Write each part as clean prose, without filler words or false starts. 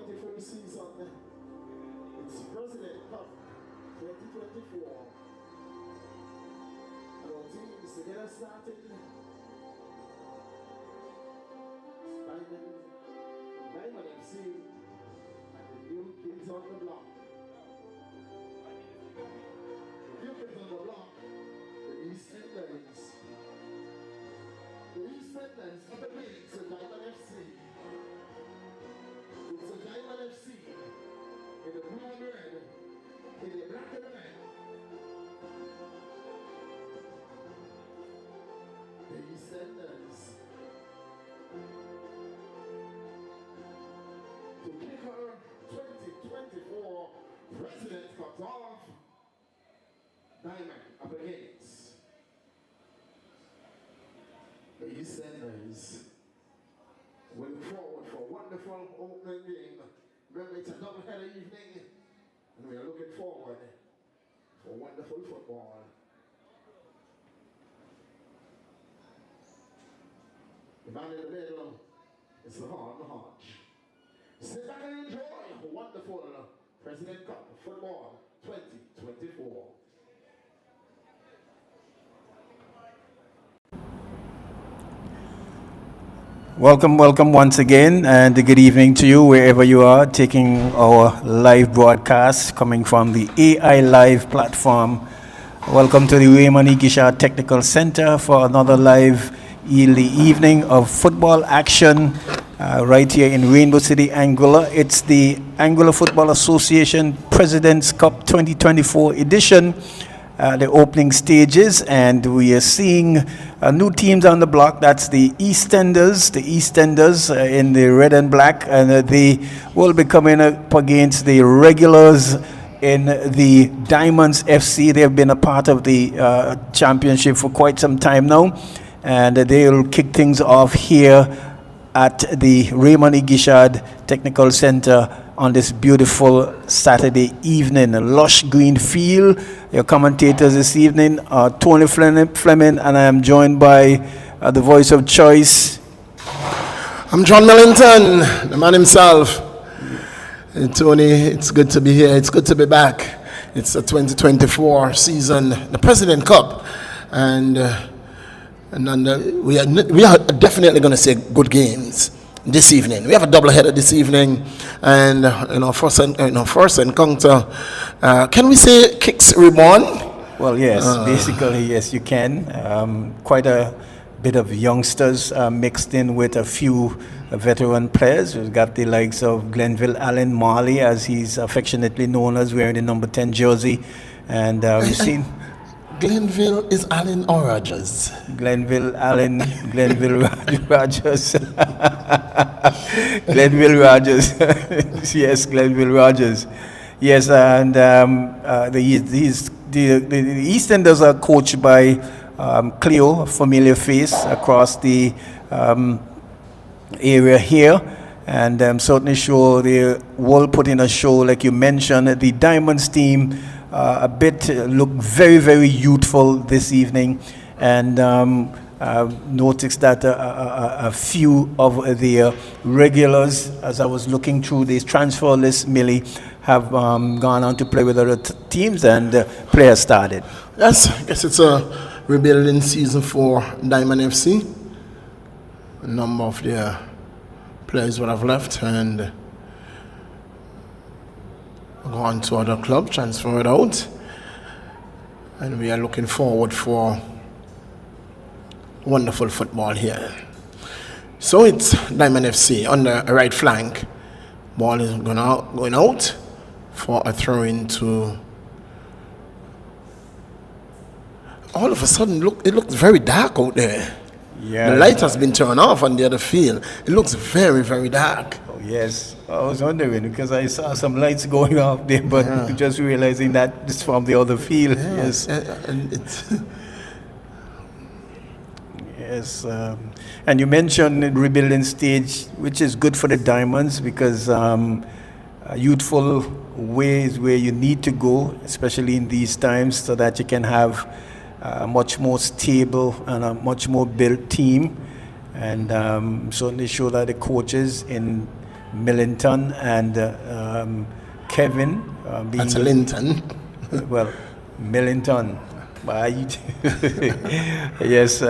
2023 season. It's President Cup 2024. And our teams to get us started. Diamond FC and the new kids on the block. The new kids on the block, the East Enders. The East Enders of the league to Diamond FC. It's a Diamond FC in the blue and red, in the black and red. The East Enders. To kick her 2024 President Cup off, Diamond up against the East Enders. We look forward for a wonderful opening game. Remember, it's a double-header evening, and we are looking forward for wonderful football. The man in the middle is the Hodge. Sit back and enjoy wonderful President Cup Football 2024. Welcome once again, and good evening to you wherever you are taking our live broadcast coming from the AI Live platform. Welcome to the Raymond E. Gishard Technical Center for another live evening of football action right here in Rainbow City, Anguilla. It's the Anguilla Football Association President's Cup 2024 edition. The opening stages, and we are seeing new teams on the block. That's the EastEnders, in the red and black, and they will be coming up against the regulars in the Diamonds FC. They've been a part of the championship for quite some time now, and they'll kick things off here at the Raymond E. Gishard Technical Center on this beautiful Saturday evening. A lush green field. Your commentators this evening are Tony Fleming, and I am joined by the voice of choice. I'm John Millington, the man himself. Tony, it's good to be here. It's good to be back. It's the 2024 season, the President Cup, and we are definitely going to see good games this evening. We have a doubleheader this evening, and first encounter. Can we say kicks reborn? Well, yes, basically yes, you can. Quite a bit of youngsters mixed in with a few veteran players. We've got the likes of Glenville Allen Marley, as he's affectionately known as, wearing the number 10 jersey, and we've seen. Glenville is Allen or Rogers? Glenville Rogers. Glenville Rogers. Yes, Glenville Rogers. Yes, and the EastEnders are coached by Cleo, a familiar face across the area here. And I'm certainly sure they will put in a show, like you mentioned. The Diamonds team look very, very youthful this evening, and noticed that a few of the regulars, as I was looking through this transfer list, Millie, have gone on to play with other teams, and players started. Yes, I guess it's a rebuilding season for Diamond FC. A number of their players would have left and gone to other club, transferred out, and we are looking forward for wonderful football here. So it's Diamond FC on the right flank. Ball is going out for a throw into. All of a sudden, it looks very dark out there. Yeah, the light has been turned off on the other field. It looks very, very dark. Oh, yes, I was wondering because I saw some lights going off there, but just realizing that it's from the other field. Yes. And it's yes, and you mentioned the rebuilding stage, which is good for the Diamonds because youthful ways where you need to go, especially in these times, so that you can have a much more stable and a much more built team, and certainly show that the coaches in Millington and Kevin. That's Linton. Well, Millington. Right. Yes.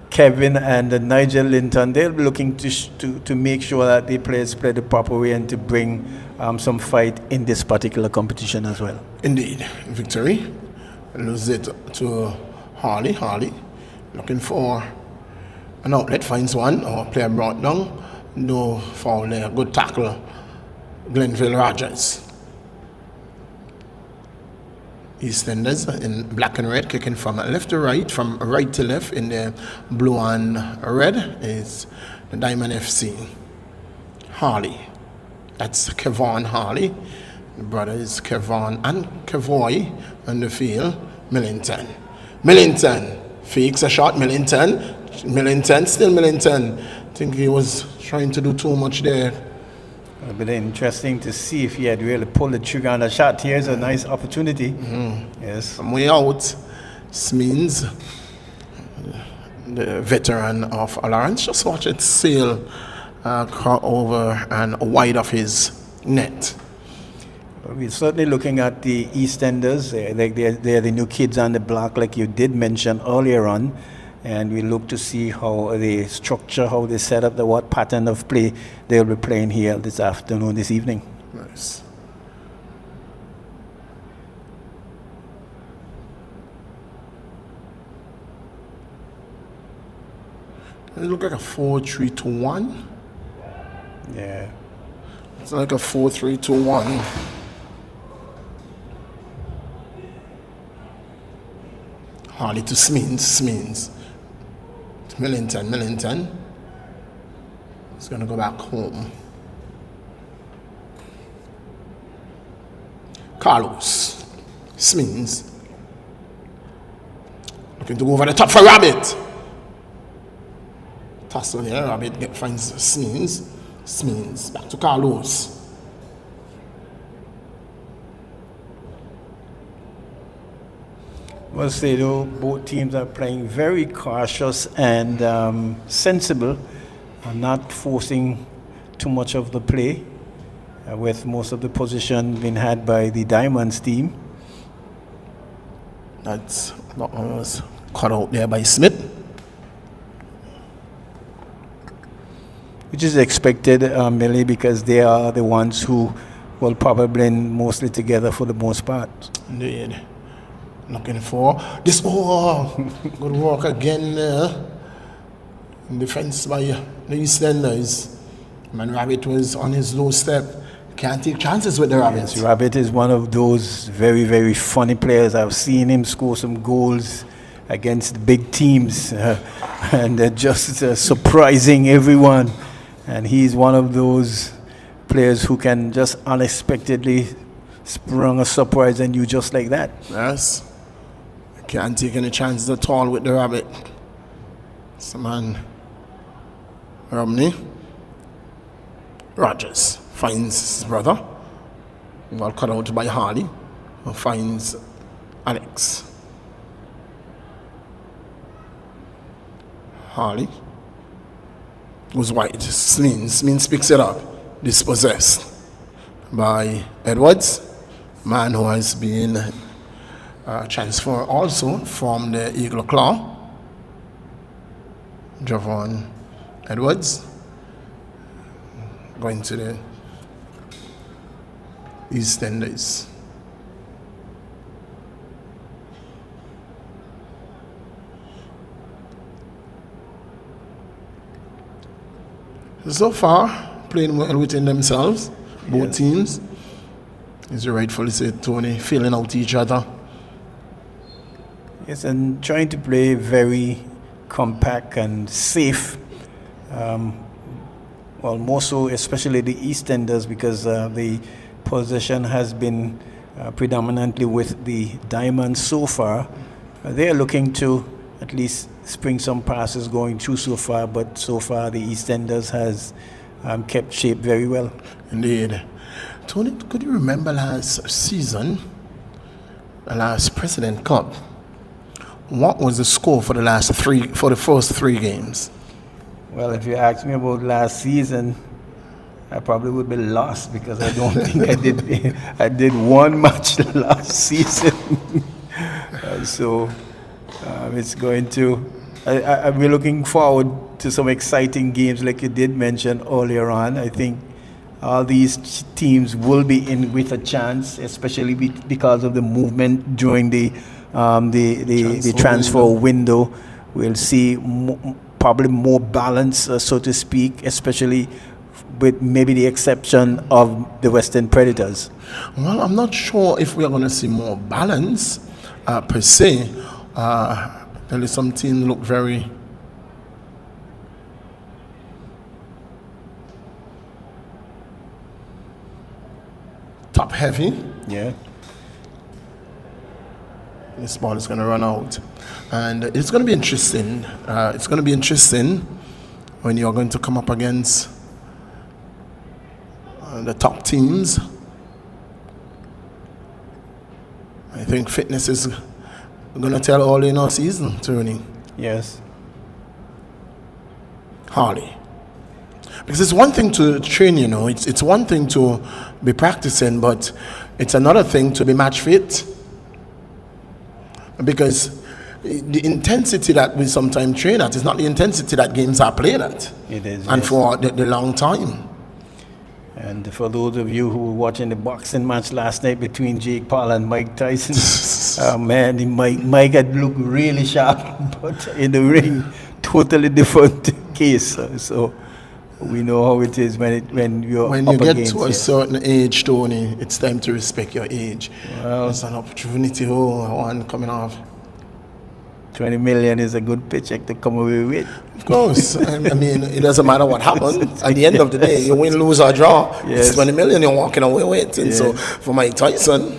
Kevin and Nigel Linton, they'll be looking to make sure that the players play the proper way and to bring some fight in this particular competition as well. Indeed. Victory. Lose it to Harley. Harley looking for an outlet, finds one, or player brought down. No foul there. Good tackle. Glenville Rogers. EastEnders in black and red, kicking from left to right, from right to left in the blue and red is the Diamond FC. Harley. That's Kevon Harley. The brothers Kevon and Kevoy on the field. Millington. Millington fakes a shot. Millington. Millington. Still Millington. I think he was trying to do too much there. It'll be interesting to see if he had really pulled the trigger on the shot. Here's a nice opportunity. Yes. Some way out. Smins, the veteran of Lawrence, just watch it sail over and wide of his net. We're certainly looking at the EastEnders. They're the new kids on the block, like you did mention earlier on. And we look to see how they structure, how they set up what pattern of play they'll be playing here this afternoon, this evening. Nice. It looks like a 4-3-2-1. Yeah. It's like a 4-3-2-1. Harley to Smins. Millington. He's going to go back home. Carlos. Smins. Looking to go over the top for Rabbit. Tussle here. Rabbit finds Smins. Back to Carlos. Well, say though, both teams are playing very cautious and sensible, and not forcing too much of the play, with most of the position being had by the Diamonds team. That was cut out there by Smith. Which is expected, merely because they are the ones who will probably blend mostly together for the most part. Indeed. Looking for this. Good work again there. In defense by the EastEnders. Man, Rabbit was on his low step. Can't take chances with the Rabbit. Yes, Rabbit is one of those very, very funny players. I've seen him score some goals against big teams and just surprising everyone. And he's one of those players who can just unexpectedly sprung a surprise on you just like that. Yes. Can't take any chances at all with the Rabbit. It's the man Romney. Rogers finds his brother. Well cut out by Harley. Who finds Alex. Harley goes wide. Smins picks it up. Dispossessed by Edwards. Man who has been transferred also from the Eagle Claw. Javon Edwards going to the EastEnders. So far, playing well within themselves, both teams. As you rightfully said, Tony, filling out each other. Yes, and trying to play very compact and safe. Well, more so, especially the EastEnders, because the possession has been predominantly with the Diamonds so far. They are looking to at least spring some passes going through so far, but so far the EastEnders has kept shape very well. Indeed. Tony, could you remember last season, the last President Cup? What was the score for the first three games? Well, if you ask me about last season, I probably would be lost because I don't think I did one match last season. So it's going to. We're looking forward to some exciting games, like you did mention earlier on. I think all these teams will be in with a chance, especially because of the movement during the transfer window. We'll see probably more balance, so to speak, especially with maybe the exception of the Western Predators. Well, I'm not sure if we are going to see more balance per se. There is some teams look very top heavy. Yeah. This ball is going to run out, and it's going to be interesting. It's going to be interesting when you're going to come up against the top teams. I think fitness is going to tell all in our season, Tony. Yes. Harley. Because it's one thing to train, it's one thing to be practicing, but it's another thing to be match fit. Because the intensity that we sometimes train at is not the intensity that games are played at. It is. And yes. for the long time. And for those of you who were watching the boxing match last night between Jake Paul and Mike Tyson, man, Mike had looked really sharp, but in the ring, totally different case. So we know how it is when you get to a certain age, Tony, it's time to respect your age. Well, it's an opportunity. One coming off. 20 million is a good paycheck to come away with. Of course. I mean, it doesn't matter what happens. At the end of the day, you win, lose, or draw. Yes. It's 20 million you're walking away with. And yes. so for Mike Tyson,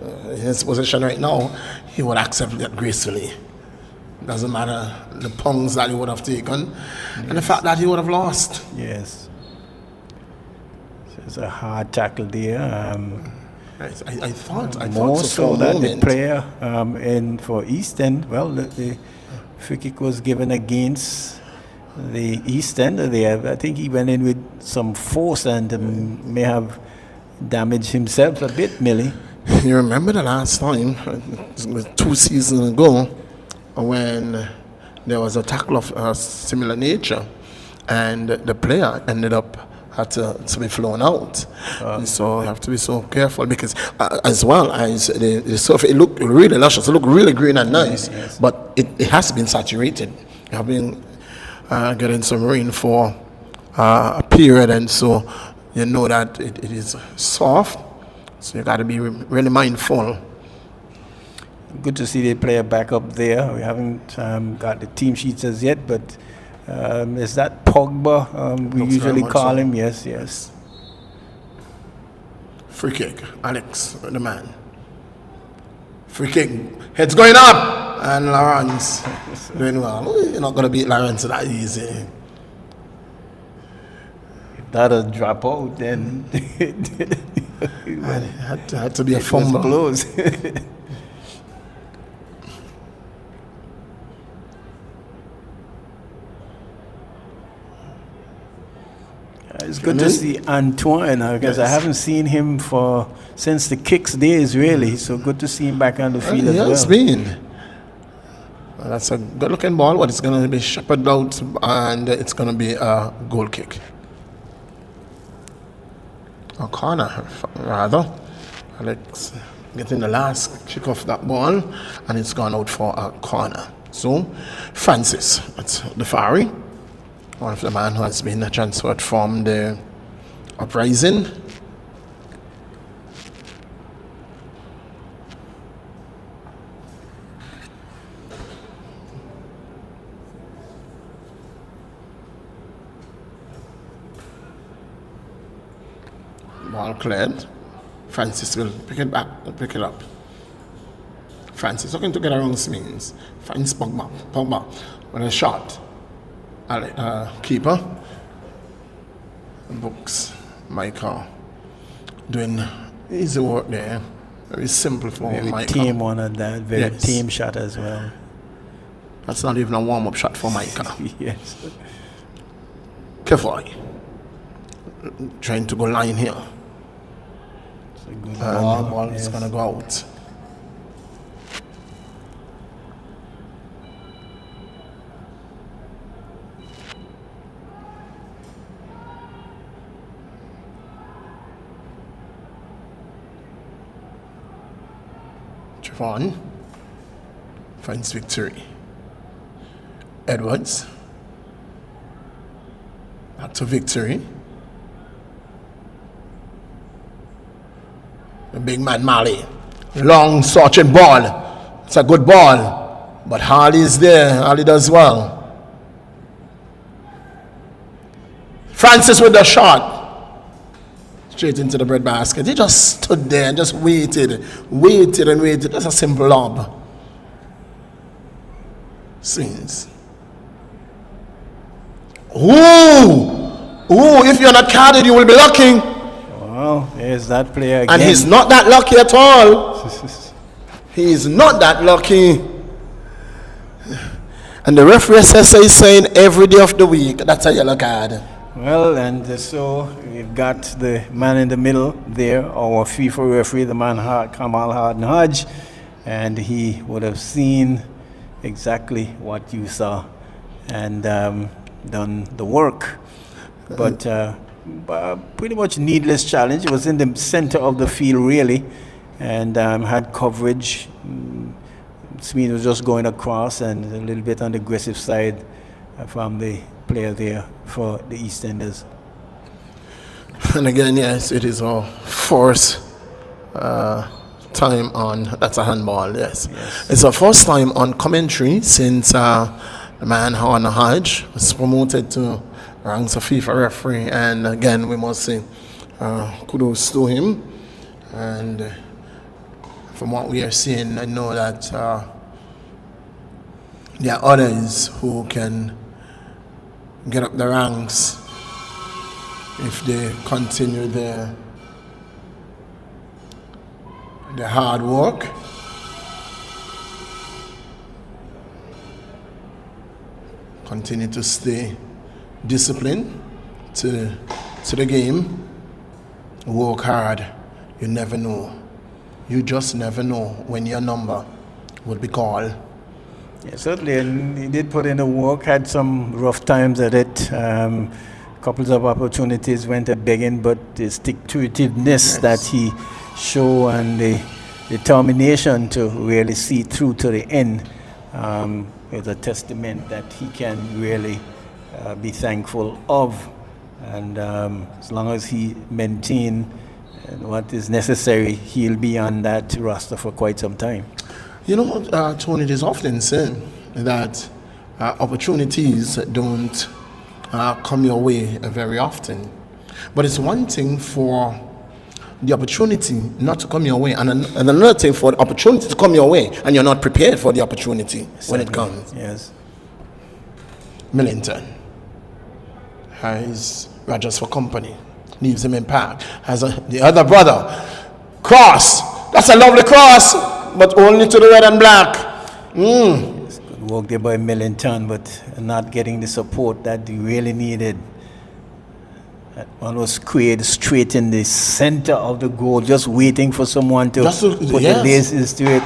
in his position right now, he would accept that gracefully. Doesn't matter the pungs that he would have taken, and the fact that he would have lost. Yes. So it's a hard tackle there. I thought more so for that moment. the player in for East End, well, the free kick was given against the East End. I think he went in with some force and may have damaged himself a bit, Millie. You remember the last time, it was 2 seasons ago, when there was a tackle of a similar nature, and the player ended up had to be flown out. So you have to be so careful because as well as the surface, it looked really luscious, it looked really green and nice, yes. But it has been saturated. You have been getting some rain for a period, and so you know that it is soft, so you got to be really mindful. Good to see the player back up there. We haven't got the team sheets as yet, but is that Pogba? We Looks usually call so. him. Yes. Free kick, Alex, the man. Free kick, head's going up, and Lawrence doing well. You're not going to beat Lawrence that easy. If that'll drop out, then It had to be a it was fumble. close. It's good to see Antoine because I haven't seen him since the kicks days, really. So good to see him back on the field as well. He has been. Well, that's a good-looking ball, but it's going to be shepherded out, and it's going to be a goal kick. A corner, rather. Alex getting the last kick off that ball, and it's gone out for a corner. So, Francis, that's the Fari, one of the man who has been transferred from the Uprising. Ball cleared. Francis will pick it up. Francis looking to get around Smins. Finds Pogba with a shot. Keeper. Books. Michael doing easy work there. Very simple for Very Michael. team one at that. Very Yes. team shot as well. That's not even a warm-up shot for Michael. Yes. Carefully. trying to go line here. It's a good Ball is yes. going to go out. Javon finds victory. Edwards. Back to victory. The big man Mali. Long searching ball. It's a good ball. But Harley is there. Harley does well. Francis with the shot. Straight into the breadbasket. He just stood there and just waited. Waited and waited. That's a simple lob. Swings. Ooh! Ooh, if you're not carded, you will be lucky. Wow, there's that player again. And he's not that lucky at all. He's not that lucky. And the referee assessor is saying every day of the week, that's a yellow card. Well, and so we've got the man in the middle there, our FIFA referee, the man Kamal Harden Hodge, and he would have seen exactly what you saw and done the work. But pretty much needless challenge. It was in the center of the field, really, and had coverage. Smith was just going across and a little bit on the aggressive side from the player there for the EastEnders. And again, yes, it is our first time on, that's a handball, yes. It's our first time on commentary since the man Harden Hodge was promoted to ranks of FIFA referee, and again, we must say kudos to him. And from what we are seeing, I know that there are others who can get up the ranks if they continue their hard work. Continue to stay disciplined to the game. Work hard. You never know. You just never know when your number will be called. Yeah, certainly, and he did put in the work, had some rough times at it. Couples of opportunities went a begging, but the stick-to-itiveness that he showed and the determination to really see through to the end is a testament that he can really be thankful of. And as long as he maintains what is necessary, he'll be on that roster for quite some time. You know, Tony, it is often said that opportunities don't come your way very often. But it's one thing for the opportunity not to come your way, and another thing for the opportunity to come your way, and you're not prepared for the opportunity when it comes. Yes. Millington has Rogers for company, leaves him in park. Has the other brother, cross. That's a lovely cross, but only to the red and black. It's good work there by Millington, but not getting the support that he really needed. That one was created straight in the center of the goal, just waiting for someone to put the laces to it.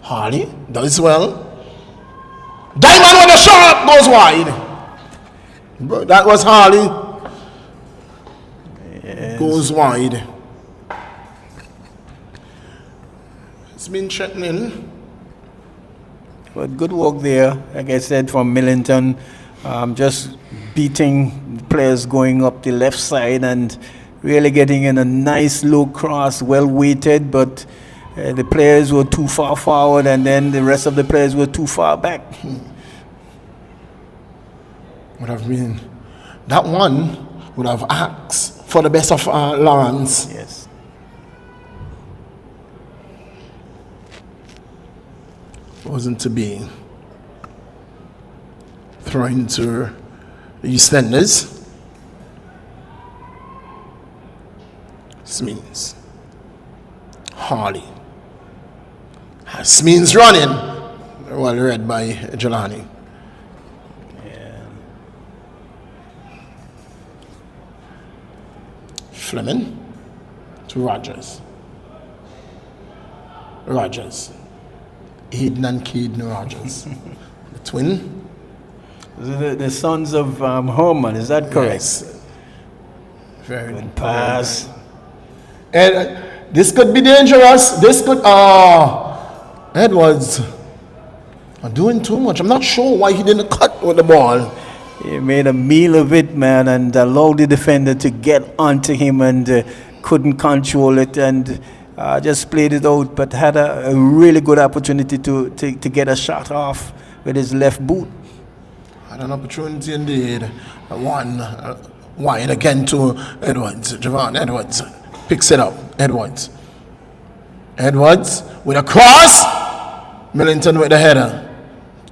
Harley does well. Diamond with a shot goes wide. That was Harley. Yes. Goes wide. It's been threatening. But good work there, like I said, from Millington. Just beating players going up the left side and really getting in a nice low cross, well weighted, but the players were too far forward and then the rest of the players were too far back. Would have been, that one would have asked for the best of Lawrence. Yes. Wasn't to be. Thrown to the EastEnders. Smins. Harley. Smins running. Well read by Jelani. Yeah. Fleming to Rogers. Rogers. Aiden and Caden Rogers. The twin. The sons of Herman, is that correct? Yes. Very good pass. And this could be dangerous. This could. Edwards are doing too much. I'm not sure why he didn't cut with the ball. He made a meal of it, man, and allowed the defender to get onto him and couldn't control it and just played it out, but had a really good opportunity to get a shot off with his left boot. Had an opportunity indeed. One wide again to Edwards. Javon Edwards picks it up. Edwards with a cross. Millington with the header.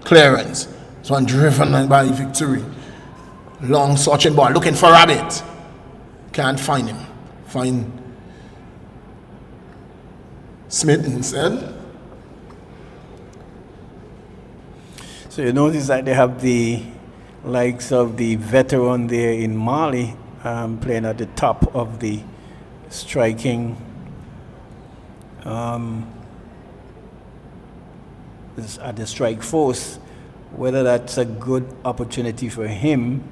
Clearance. This one driven by Victory. Long searching ball. Looking for Rabbit. Can't find him. Find Smith instead. So you notice that they have the likes of the veteran there in Mali playing at the top of the striking at the strike force. Whether that's a good opportunity for him,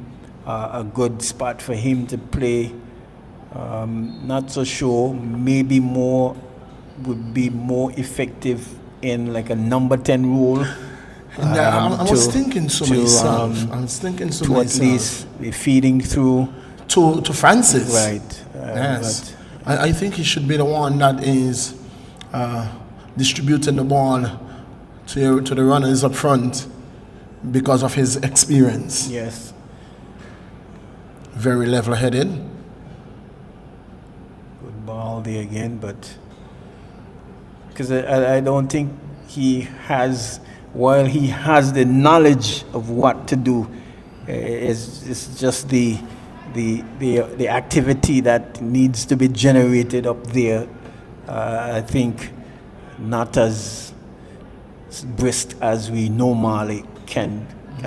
a good spot for him to play, not so sure. Maybe more would be more effective in like a number 10 role. I was thinking so myself. I was thinking so myself. At least feeding through to Francis. Right. Yes. I think he should be the one that is distributing the ball to the runners up front because of his experience. Yes. Very level-headed. Good ball there again, but because I don't think he has. While he has the knowledge of what to do, it's just the activity that needs to be generated up there. I think not as brisk as we normally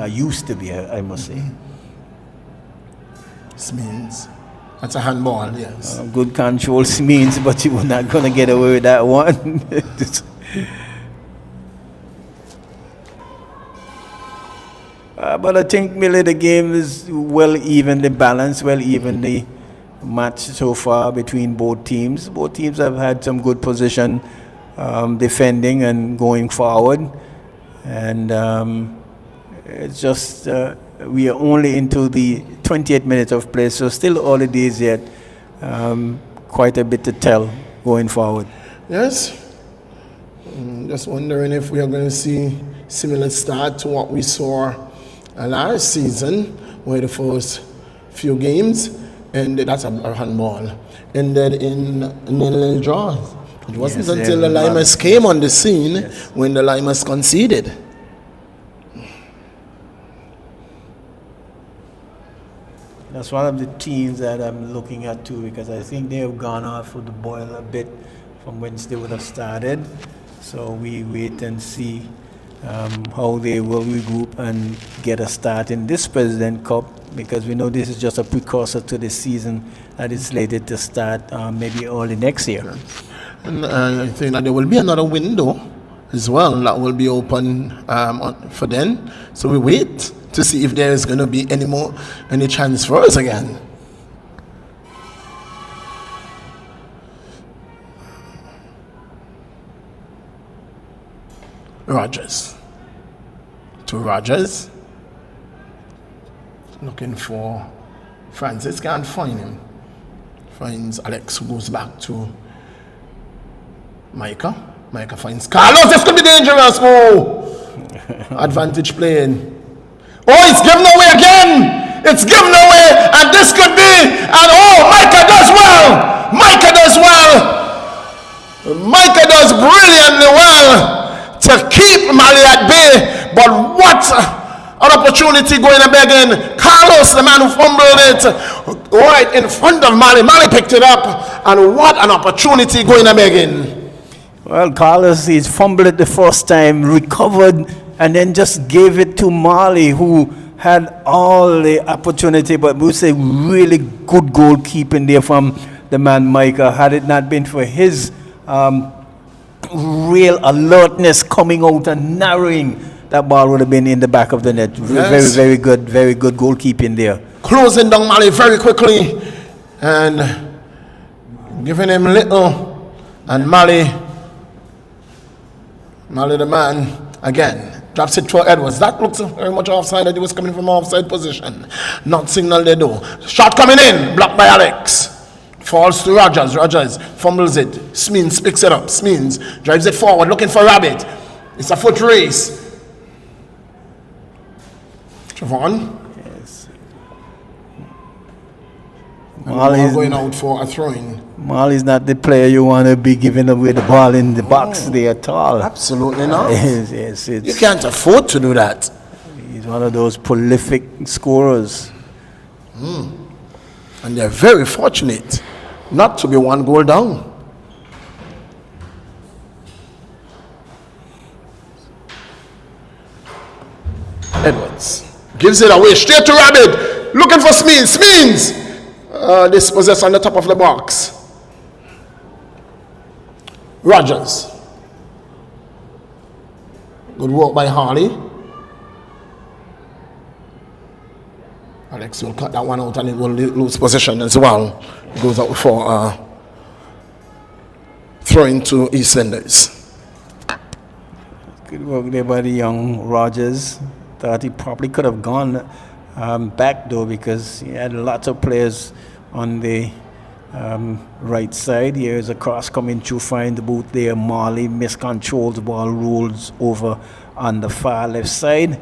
used to be. I must say. Smins. That's a handball. Yes. Good control, Smins, but you were not gonna get away with that one. But I think really the game is well evenly balanced, well evenly matched so far between both teams. Both teams have had some good position defending and going forward. And it's just we are only into the 28 minutes of play, so still early days yet. Quite a bit to tell going forward. Yes. Just wondering if we are going to see similar start to what we saw last season, where the first few games, and that's a handball, ended in nil-nil draws. It wasn't until the Limas came on the scene when the Limas conceded. That's one of the teams that I'm looking at too, because I think they have gone off with the boil a bit from whence they would have started. So we wait and see how they will regroup and get a start in this President Cup, because we know this is just a precursor to the season that is slated to start maybe early next year. And I think that there will be another window as well that will be open for them. So we wait to see if there is going to be any transfers again. Rogers. Looking for Francis, can't find him. Finds Alex, who goes back to Micah. Micah finds Carlos. This could be dangerous. Oh! Advantage playing. Oh, it's given away again. It's given away. And this could be. And oh, Micah does well. Micah does brilliantly well to keep Mali at bay. But what an opportunity going to begin. Carlos, the man who fumbled it right in front of Mali. Mali picked it up. And what an opportunity going to begin. Well, Carlos, he's fumbled it the first time, recovered, and then just gave it to Mali, who had all the opportunity, but we say really good goalkeeping there from the man Micah. Had it not been for his real alertness coming out and narrowing, that ball would have been in the back of the net. Yes. Very good goalkeeping there. Closing down Mali very quickly and giving him little, and Mali the man again drops it for Edwards. That looks very much offside, that he was coming from offside position. Not signal they do. Shot coming in, blocked by Alex. Falls to Rogers. Rogers fumbles it. Smeens picks it up. Smeens drives it forward, looking for Rabbit. It's a foot race. Trevon. Yes. Mali's going out for a throw-in. Mali's not the player you want to be giving away the ball in the box there at all. Absolutely not. Yes, you can't afford to do that. He's one of those prolific scorers. And they're very fortunate not to be one goal down. Edwards gives it away straight to Rabbit, looking for Smeens. Dispossessed on the top of the box. Rogers. Good work by Harley. Alex will cut that one out and it will lose possession as well. Goes out for throwing to EastEnders. Good work there by the young Rogers. Thought he probably could have gone back though, because he had lots of players on the right side. Here is a cross coming through, find the boot there. Marley miscontrols, the ball rolls over on the far left side.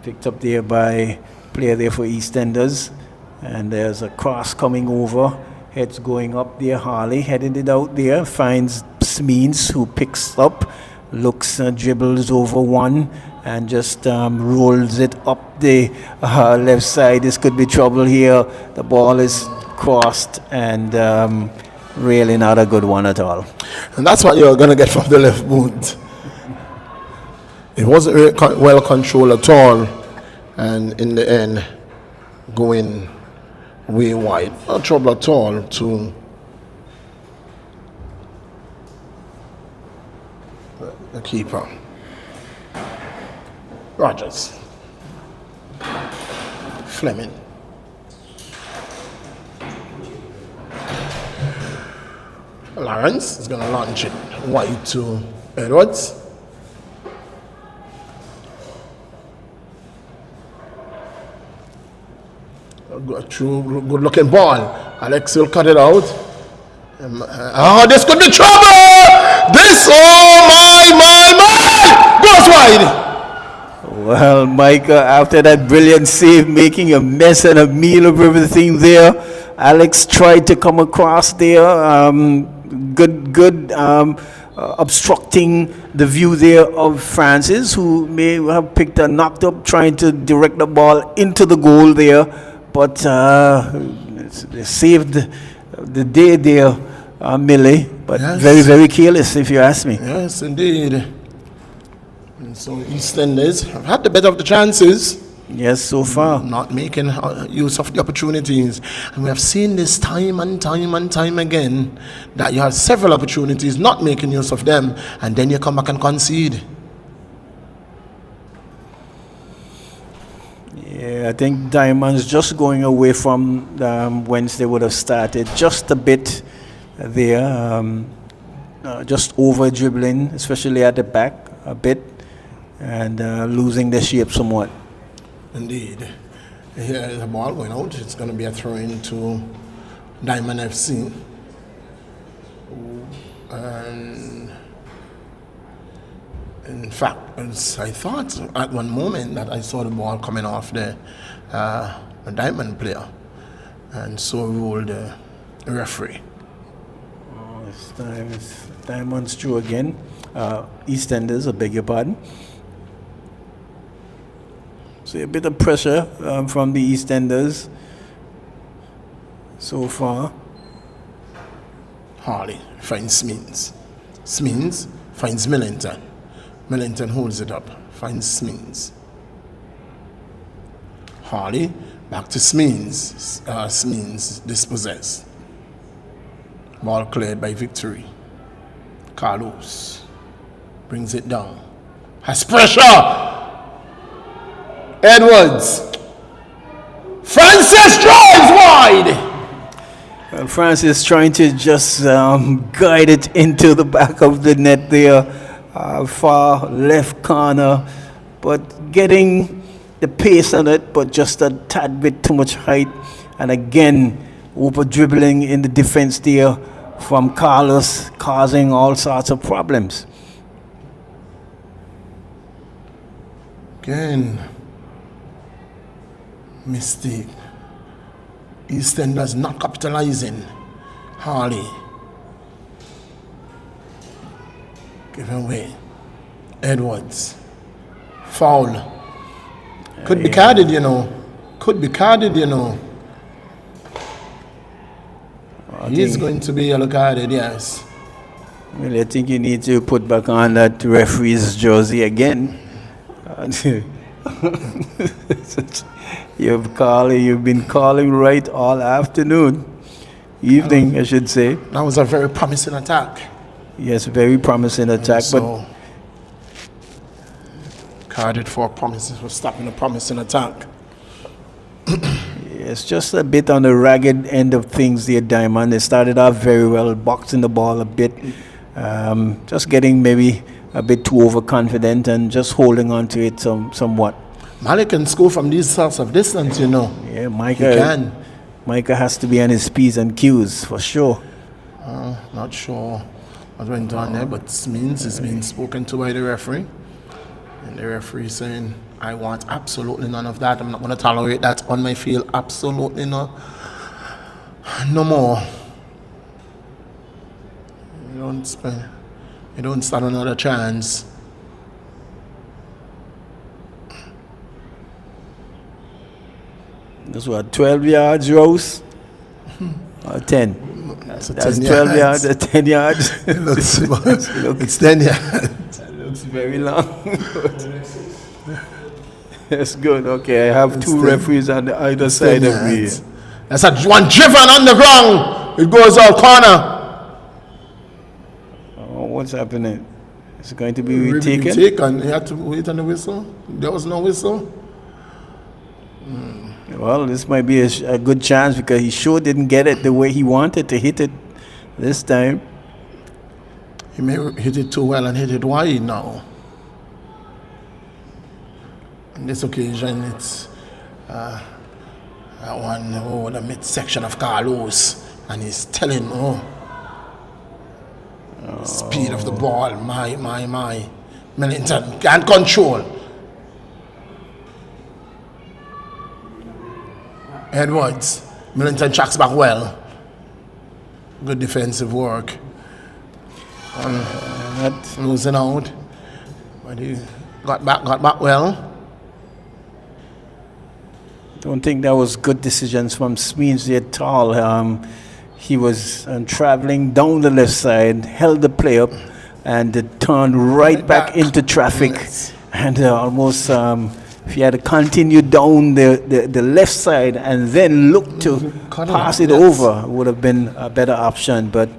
Picked up there by player there for EastEnders. And there's a cross coming over. Heads going up there. Harley heading it out there. Finds Smeens, who picks up. Looks, dribbles over one and just rolls it up the left side. This could be trouble here. The ball is crossed and really not a good one at all. And that's what you're going to get from the left boot. It wasn't really well controlled at all. And in the end, going way wide. No trouble at all to the keeper. Rogers. Fleming. Lawrence is going to launch it wide to Edwards. Good looking ball. Alex will cut it out. This could be trouble! This, oh my! Goes wide! Well, Micah, after that brilliant save, making a mess and a meal of everything there, Alex tried to come across there. Good obstructing the view there of Francis, who may have picked a knocked up, trying to direct the ball into the goal there. But they saved the day there, Millie. But yes. Very careless, if you ask me. Yes, indeed. And so EastEnders have had the better of the chances. Yes, so far. Not making use of the opportunities. And we have seen this time and time again, that you have several opportunities, not making use of them, and then you come back and concede. Yeah, I think Diamonds just going away from whence they would have started just a bit there, just over dribbling, especially at the back a bit, and losing their shape somewhat. Indeed. Here is the ball going out. It's going to be a throw-in to Diamond FC. And in fact, I thought at one moment that I saw the ball coming off the Diamond player, and so ruled the referee. Oh, this time it's Diamonds through again. EastEnders, I beg your pardon. So a bit of pressure from the EastEnders so far. Harley finds Smeens. Smeens finds Millington. Millington holds it up, finds Smeens. Harley back to Smeens. Smeens dispossessed. Ball cleared by Victory. Carlos brings it down. Has pressure. Edwards. Francis drives wide. Well, Francis trying to just guide it into the back of the net there, far left corner, but getting the pace on it, but just a tad bit too much height. And again, over dribbling in the defense there from Carlos, causing all sorts of problems. Again, mistake. EastEnders not capitalizing. Harley. Giving away. Edwards. Foul. Could be carded, you know. Could be carded, you know. He's going to be yellow carded, yes. Well, I think you need to put back on that referee's jersey again. You've been calling right all afternoon, evening, I should say. That was a very promising attack. Yes, very promising attack, so, carded for promises for stopping a promising attack. It's just a bit on the ragged end of things there, Diamond. They started off very well, boxing the ball a bit, just getting maybe a bit too overconfident and just holding on to it somewhat. Malik can score from these sorts of distance, you know. Yeah, Micah has to be on his P's and Q's for sure. Not sure what went on there, but Means is being spoken to by the referee. And the referee saying, I want absolutely none of that. I'm not going to tolerate that on my field. Absolutely no more. You don't stand another chance. That's what, 12 yards, Rose? Or 10? That's 12 yards or 10 yards? It's 10 yards. It looks very long. That's good. Okay, I have two referees on the either side of me. That's a one driven on the ground. It goes out corner. Oh, what's happening? Is it going to be retaken? Retaken. You had to wait on the whistle. There was no whistle. Well, this might be a good chance because he sure didn't get it the way he wanted to hit it this time. He may hit it too well and hit it wide now. On this occasion, it's that one over the midsection of Carlos, and he's telling, speed of the ball, my. Millington can't control. Edwards, Millington tracks back well. Good defensive work. Not losing out, but he got back well. Don't think that was good decisions from Smeens at all. He was traveling down the left side, held the play up, and turned right back into traffic. Yes. And almost, if he had continued down the left side and then look to pass it over, would have been a better option. But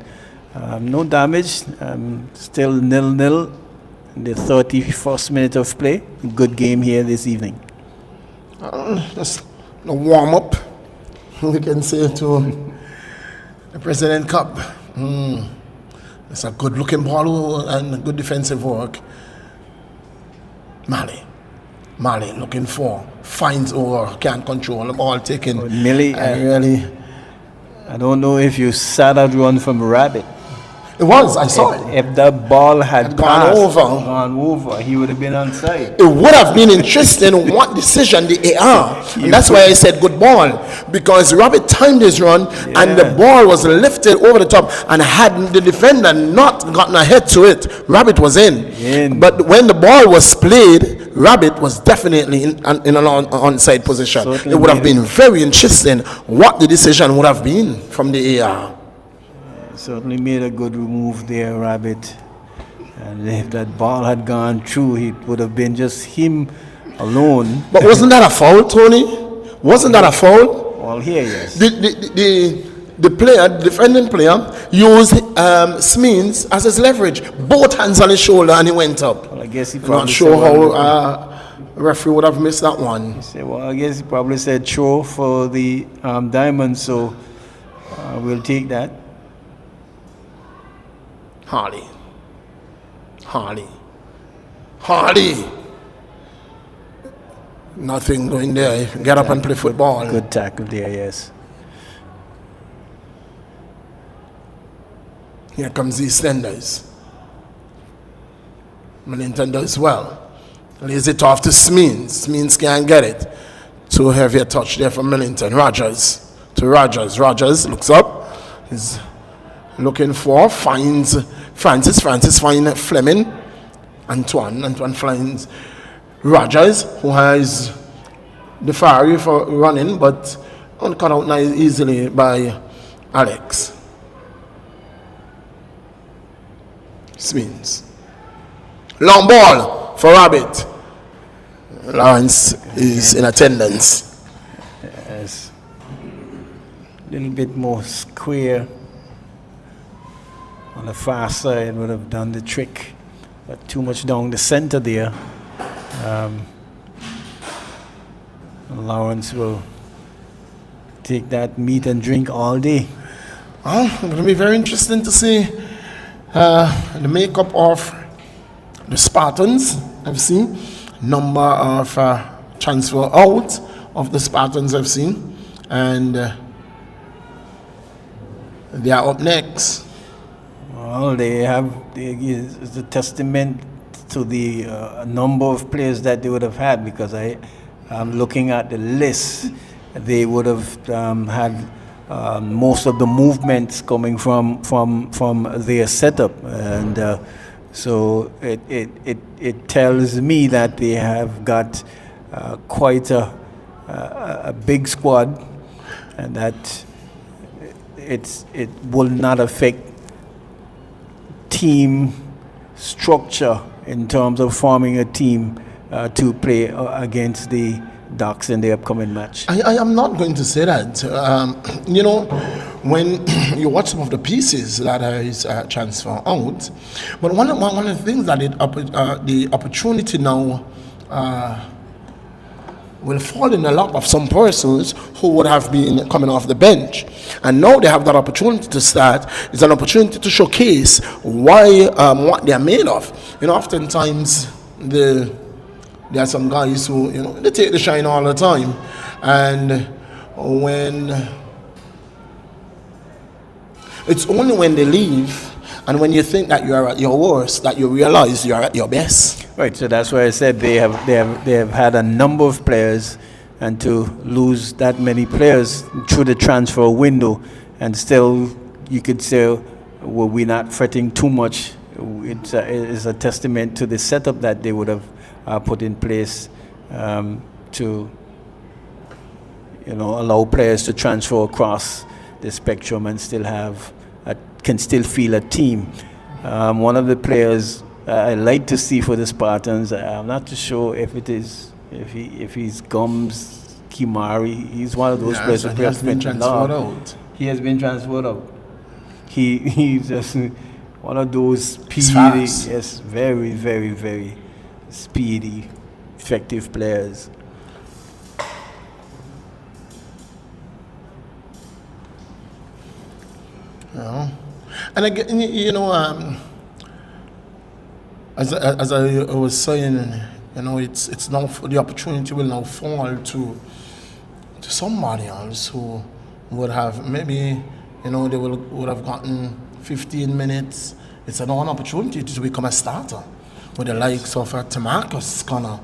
no damage, still 0-0 in the 31st minute of play. Good game here this evening. Just a warm up, we can say, to the President Cup. It's a good looking ball and good defensive work. Mali looking for, finds over, can't control the ball taken. Millie, I don't know if you saw that run from Rabbit. It was, I saw it. If that ball had gone over, he would have been onside. It would have been interesting what decision the AR. And that's why I said good ball. Because Rabbit timed his run and the ball was lifted over the top, and had the defender not gotten ahead to it, Rabbit was in. But when the ball was played, Rabbit was definitely in an onside position. Certainly it would have been very interesting what the decision would have been from the AR. Certainly made a good move there, Rabbit. And if that ball had gone through, it would have been just him alone. But wasn't that a foul, Tony? Wasn't that a foul? Well, here, yes. the defending player, used Smins as his leverage. Both hands on his shoulder, and he went up. Well, I guess he I'm probably not sure said, how referee would have missed that one. he said, well, I guess he probably said throw for the diamond, so we'll take that. Hardy. Nothing going there. Get up and play football. Good tackle there, yes. Here comes the extenders. Millington does well. Lays it off to Smins. Smins can't get it. Too heavy a touch there from Millington. Rogers to Rogers. Rogers looks up. He's looking for, finds Francis. Francis finds Fleming. Antoine finds Rogers, who has the fiery for running, but cut out nice easily by Alex. Smins. Long ball for Rabbit. Lawrence is in attendance. Yes. A little bit more square on the far side would have done the trick, but too much down the center there. Lawrence will take that meat and drink all day. Well, it's going to be very interesting to see the makeup of the Spartans. I've seen number of transfer out of the Spartans I've seen, and they are up next. Well, it's a testament to the number of players that they would have had, because I'm looking at the list. They would have had most of the movements coming from their setup, and so it tells me that they have got quite a big squad, and that it will not affect team structure in terms of forming a team to play against the Ducks in the upcoming match. I am not going to say that. When you watch some of the pieces that is transfer out, but one of the things that the opportunity now will fall in the lap of some persons who would have been coming off the bench, and now they have that opportunity to start. It's an opportunity to showcase what they are made of. Oftentimes there are some guys who they take the shine all the time, and it's only when they leave and when you think that you are at your worst that you realize you are at your best. Right, so that's why I said they have had a number of players, and to lose that many players through the transfer window, and still you could say, well, we're not fretting too much. It's a testament to the setup that they would have put in place to allow players to transfer across the spectrum and can still feel a team. One of the players I like to see for the Spartans, I'm not too sure if he's Gums Kimari. He's one of those players who has been transferred out. He has been transferred out. He's just one of those speedy, yes, very, very, very speedy, effective players. And again, as I was saying, it's now the opportunity will now fall to somebody else who would have maybe they would have gotten 15 minutes. It's an opportunity to become a starter with the likes of Tamarcus Connor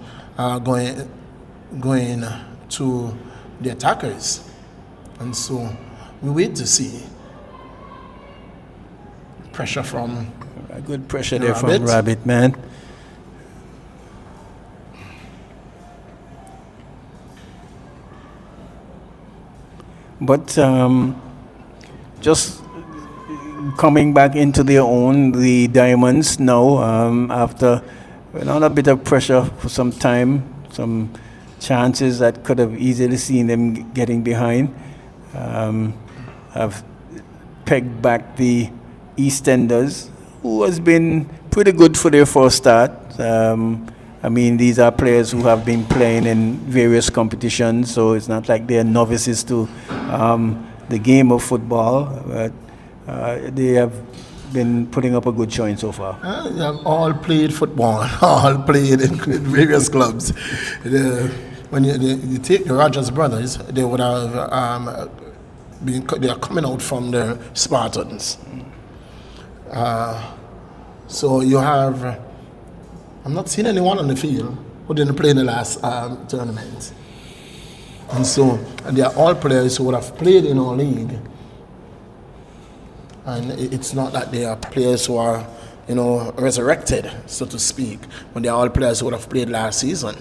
going to the attackers, and so we wait to see. Pressure from a good pressure there from Rabbit, man. But just coming back into their own, the Diamonds now, after a bit of pressure for some time, some chances that could have easily seen them getting behind, have pegged back the EastEnders, who has been pretty good for their first start. I mean, these are players who have been playing in various competitions, so it's not like they're novices to the game of football. But they have been putting up a good showing so far. They have all played football, all played in various clubs. When you take the Rogers brothers, they would have they are coming out from the Spartans. So you have, I'm not seeing anyone on the field who didn't play in the last tournament. And so they are all players who would have played in our league. And it's not that they are players who are, resurrected, so to speak, but they are all players who would have played last season.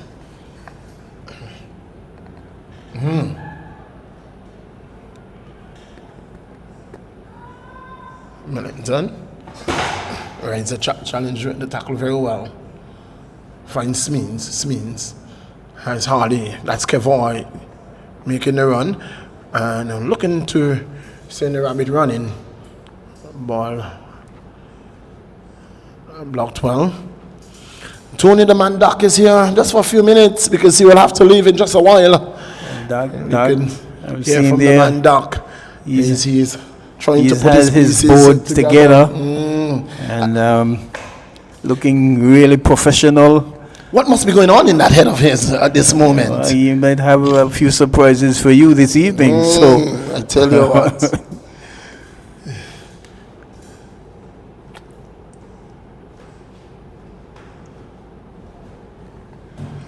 Millington rides a challenge with the tackle very well. Finds Smeens has Hardy. That's Kevoy making the run and looking to send the rabbit running. Ball blocked well. Tony the man Doc is here just for a few minutes because he will have to leave in just a while. Doc, I've seen from the man Doc. He's trying to put his board together. And looking really professional. What must be going on in that head of his at this moment? He might have a few surprises for you this evening. So I tell you what.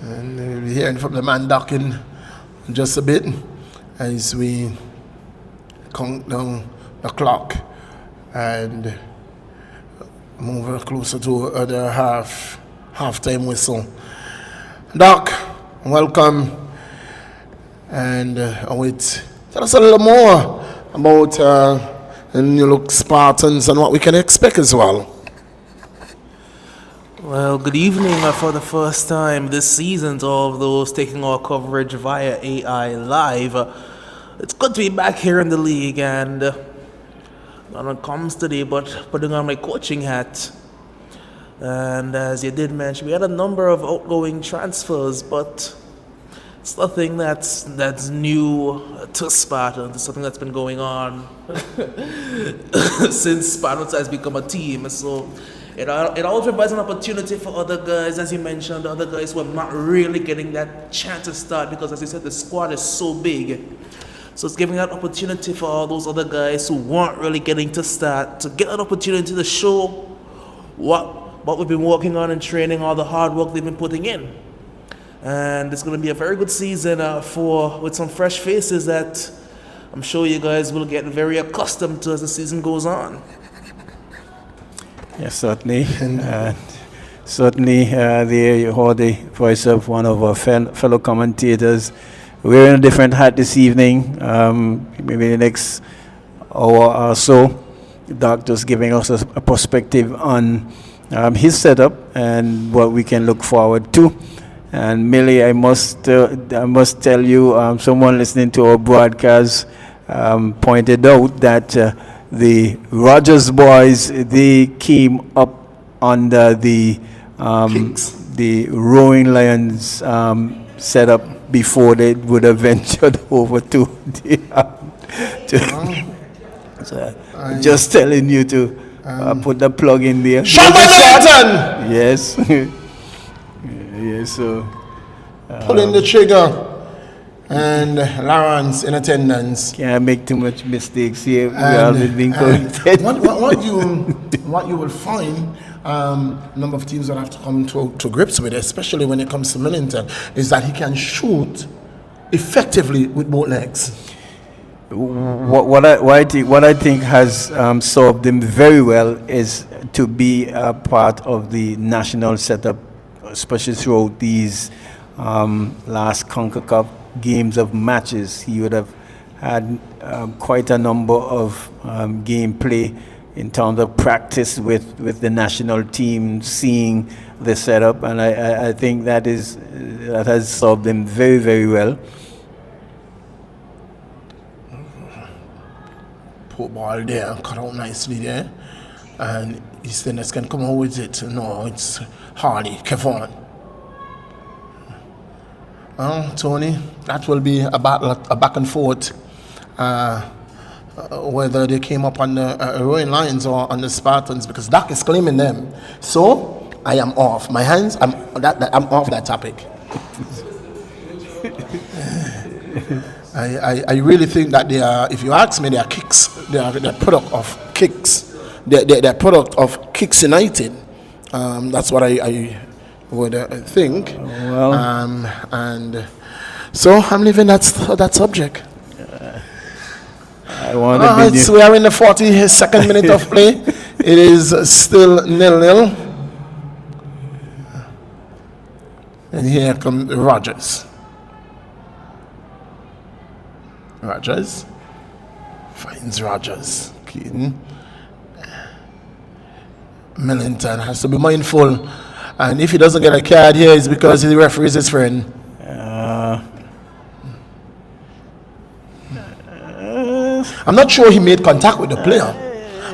And we'll be hearing from the man Doc in just a bit as we count down the clock and move closer to the half-time whistle. Doc, welcome. And tell us a little more about the New Look Spartans and what we can expect as well. Well, good evening for the first time this season to all of those taking our coverage via AI Live. It's good to be back here in the league, and not on comms today, but putting on my coaching hat. And as you did mention, we had a number of outgoing transfers, but it's nothing that's new to Spartans. It's something that's been going on since Spartans has become a team. So it always provides an opportunity for other guys, as you mentioned, other guys who are not really getting that chance to start because, as you said, the squad is so big. So it's giving that opportunity for all those other guys who weren't really getting to start to get an opportunity to show what we've been working on and training, all the hard work they've been putting in. And it's going to be a very good season with some fresh faces that I'm sure you guys will get very accustomed to as the season goes on. Yes, certainly. Certainly, there you heard the voice of one of our fellow commentators. We're in a different hat this evening. Maybe the next hour or so, Doc just giving us a perspective on his setup and what we can look forward to. And Millie, I must tell you, someone listening to our broadcast pointed out that the Rogers boys, they came up under the Rowing Lions setup before they would have ventured over to just telling you to put the plug in there. Shot by Millington! Yes. Yes, so pulling the trigger. And Lawrence in attendance. Can't make too much mistakes here. We are being corrected. What you will find, a number of teams will have to come to grips with, especially when it comes to Millington, is that he can shoot effectively with both legs. What I think has served him very well is to be a part of the national setup, especially throughout these last CONCACAF games of matches. He would have had quite a number of gameplay in terms of practice with the national team, seeing the setup, and I think that has served him very, very well. Put ball there, cut out nicely there. And EastEnders can come out with it. No, it's Harley, Kevon. Tony, that will be a battle, a back and forth. Whether they came up on the Rowan Lions or on the Spartans, because Doc is claiming them. So I am off. My hands, I'm off that topic. I really think that they are, if you ask me, they are kicks. They are the product of kicks. They're product of Kicks United. That's what I would think. Well. And so I'm leaving that subject. I want to be we are in the 42nd minute of play. It is still 0-0. And here comes Rogers. Rogers finds Rogers. Keaton. Millington has to be mindful. And if he doesn't get a card here, it's because the referee is his friend. I'm not sure he made contact with the player,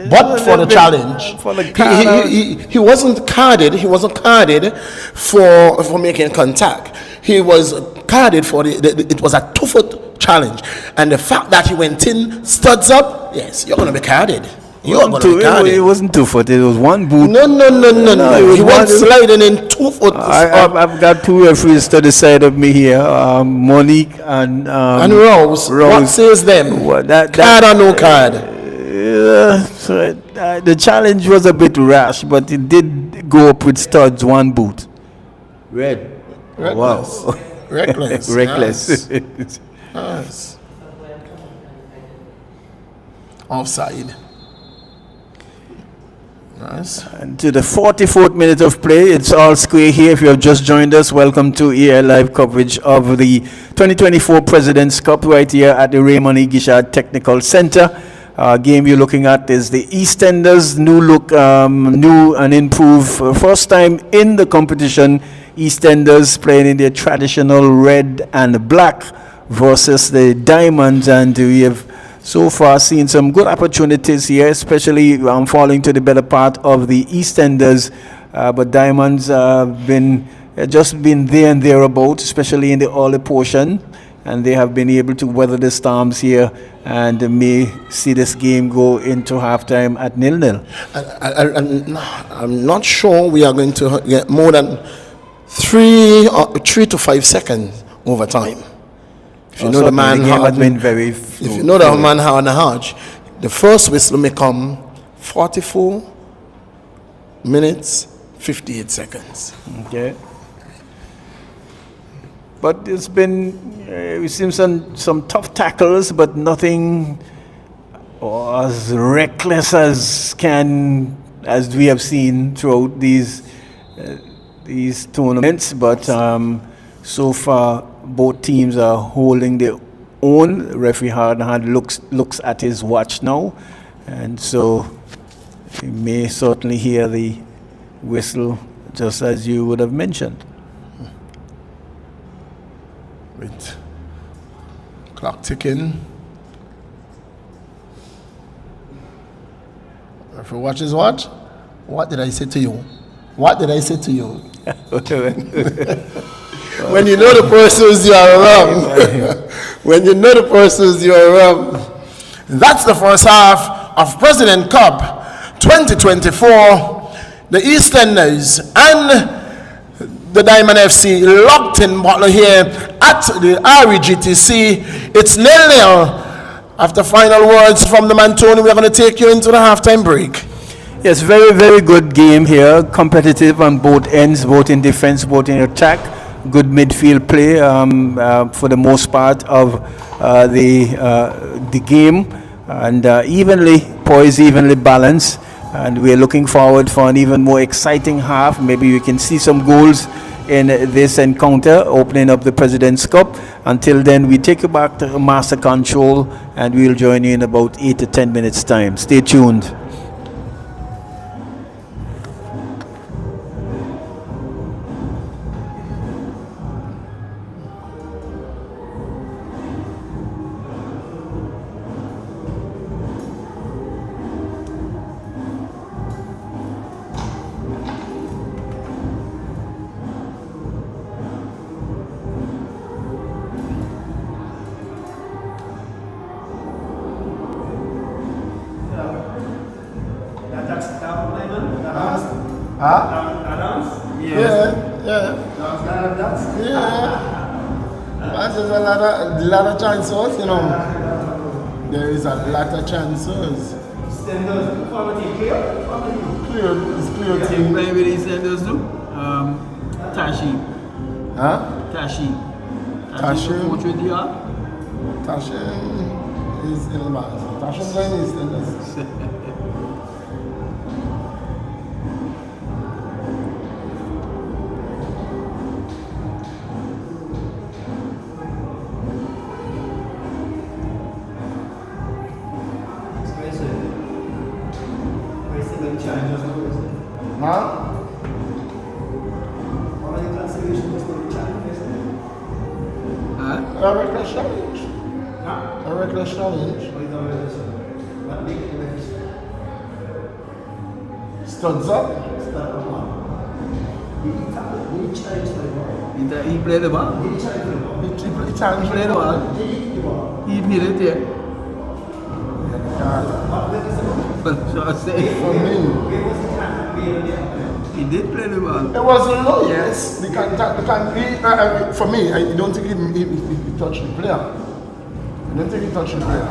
but for the challenge, he wasn't carded. He wasn't carded for making contact. He was carded for it was a 2-foot challenge, and the fact that he went in, studs up. Yes, you're going to be carded. It wasn't 2 foot. It was one boot. No. He went sliding in 2 foot. I've got two referees to the side of me here, Monique and Rose. What says them? Card or no card? The challenge was a bit rash, but it did go up with studs, one boot. Red. Reckless. Wow. Reckless. Reckless. Yes. Offside. Nice. And to the 44th minute of play, it's all square here. If you have just joined us, welcome to AI Live coverage of the 2024 President's Cup right here at the Raymond E. Gishard Technical Center. Game you're looking at is the EastEnders, new and improved, first time in the competition. EastEnders playing in their traditional red and black versus the Diamonds, and we have so far seen some good opportunities here, especially falling to the better part of the EastEnders, but Diamonds have been just been there and thereabout, especially in the early portion, and they have been able to weather the storms here and may see this game go into halftime at 0-0. I'm not sure we are going to get more than 3 to 5 seconds over time. If you know the man hard, if you know the man hard and Hodge, the first whistle may come 44 minutes 58 seconds. Okay. But it's been we've seen some tough tackles, but nothing as reckless as we have seen throughout these tournaments. But so far, both teams are holding their own. Referee Hardenhand looks at his watch now, and so you may certainly hear the whistle, just as you would have mentioned. With clock ticking. Referee watches watch. What did I say to you? What did I say to you? When you know the persons, you are wrong. When you know the persons, you are wrong. That's the first half of President Cup 2024. The EastEnders and the Diamond FC locked in battle here at the REGTC. It's 0-0. After final words from the man Tony, we're going to take you into the halftime break. Yes, very, very good game here. Competitive on both ends, both in defense, both in attack. Good midfield play for the most part of the game, and evenly poised, evenly balanced. And we're looking forward for an even more exciting half. Maybe we can see some goals in this encounter, opening up the President's Cup. Until then, we take you back to Master Control, and we'll join you in about 8 to 10 minutes time. Stay tuned. Huh? Yeah. But there's a lot of chances, you know. There is a lot of chances. Clear, it's clear to Team me. playing with these senders too. Tashi. Huh? Tashi. Tashi. Coach with DR. Tashin is in the man. Tashin playing is in this. Huh? A reckless challenge. A reckless challenge. Studs up. He played the ball. He challenged. Played the ball. He did it, yeah. So I say, For me, he did play the ball. it wasn't low. Yes. For me, I don't think he touched the player. I don't think he touched the player.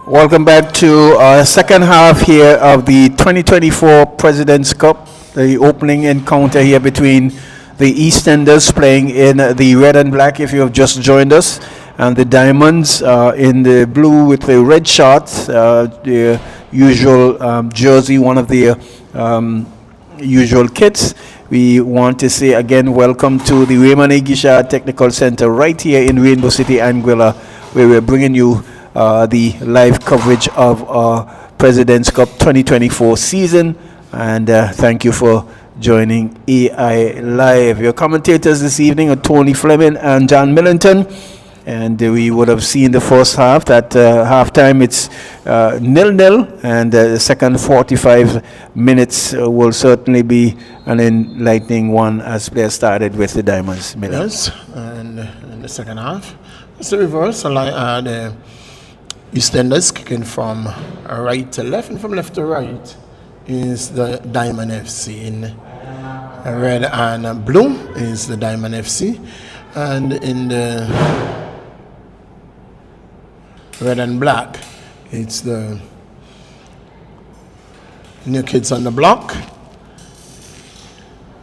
Welcome back to our second half here of the 2024 President's Cup, the opening encounter here between the EastEnders playing in the red and black, if you have just joined us, and the Diamonds in the blue with the red shorts, the usual jersey, one of the usual kits. We want to say again, welcome to the Raymond A. Guichard Technical Center right here in Rainbow City, Anguilla, where we're bringing you the live coverage of our President's Cup 2024 season. And thank you for joining AI Live. Your commentators this evening are Tony Fleming and John Millington. And we would have seen the first half. At halftime, it's 0-0, and the second 45 minutes will certainly be an enlightening one as players started with the Diamonds. Yes, and in the second half, it's the reverse. The EastEnders kicking from right to left, and from left to right is the Diamond FC. In red and blue is the Diamond FC, and in the red and black, it's the New Kids on the Block,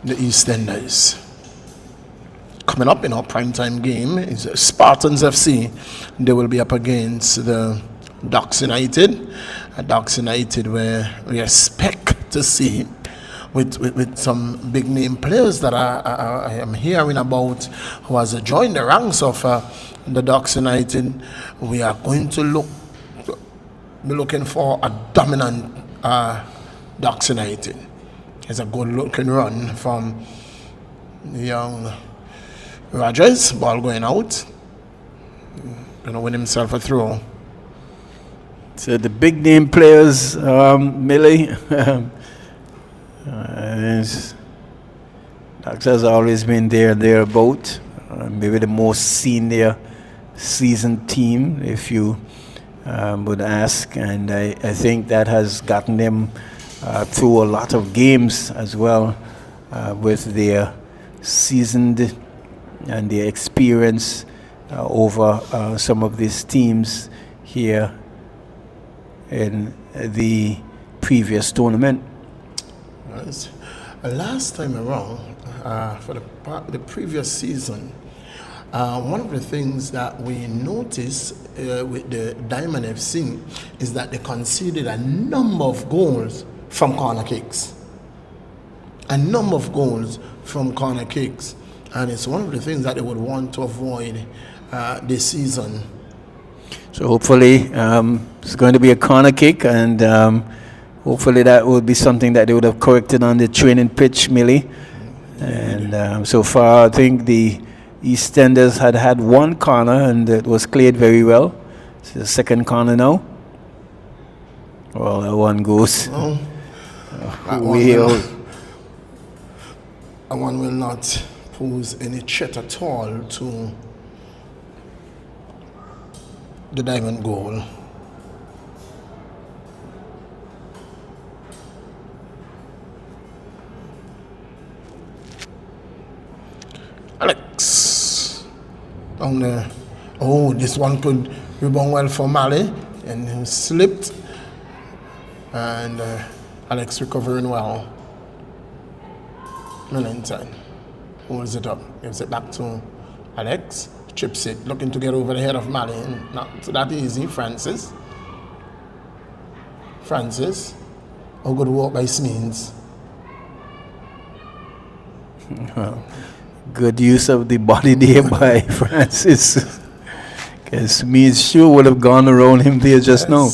the EastEnders. Coming up in our primetime game is Spartans FC. They will be up against the Docks United. Docks United, where we expect to see with some big name players that I am hearing about who has joined the ranks of the Docks United. We are going to be looking for a dominant Docks United. It's a good looking run from the young Rogers. Ball going out. Gonna win himself a throw. So the big name players, Millie, Docks has always been there and thereabout. Maybe the most senior seasoned team, if you would ask, and I think that has gotten them through a lot of games as well, with their seasoned and their experience over some of these teams here in the previous tournament. Yes. Last time around, for the previous season, one of the things that we noticed with the Diamond FC is that they conceded a number of goals from corner kicks. A number of goals from corner kicks. And it's one of the things that they would want to avoid this season. So hopefully it's going to be a corner kick, and hopefully that will be something that they would have corrected on the training pitch, Millie. And so far, I think the EastEnders had one corner, and it was cleared very well. It's the second corner now. Well, that one goes. Well, that one will not pose any threat at all to the Diamond goal. Alex down there. Oh, this one could rebound well for Mali, and he slipped, and Alex recovering well. Millington holds it up, gives it back to Alex, chips it, looking to get over the head of Mali. Not that easy. Francis, oh, good work by Smeens. Good use of the body there by Francis. Because Smeens sure would have gone around him there just now.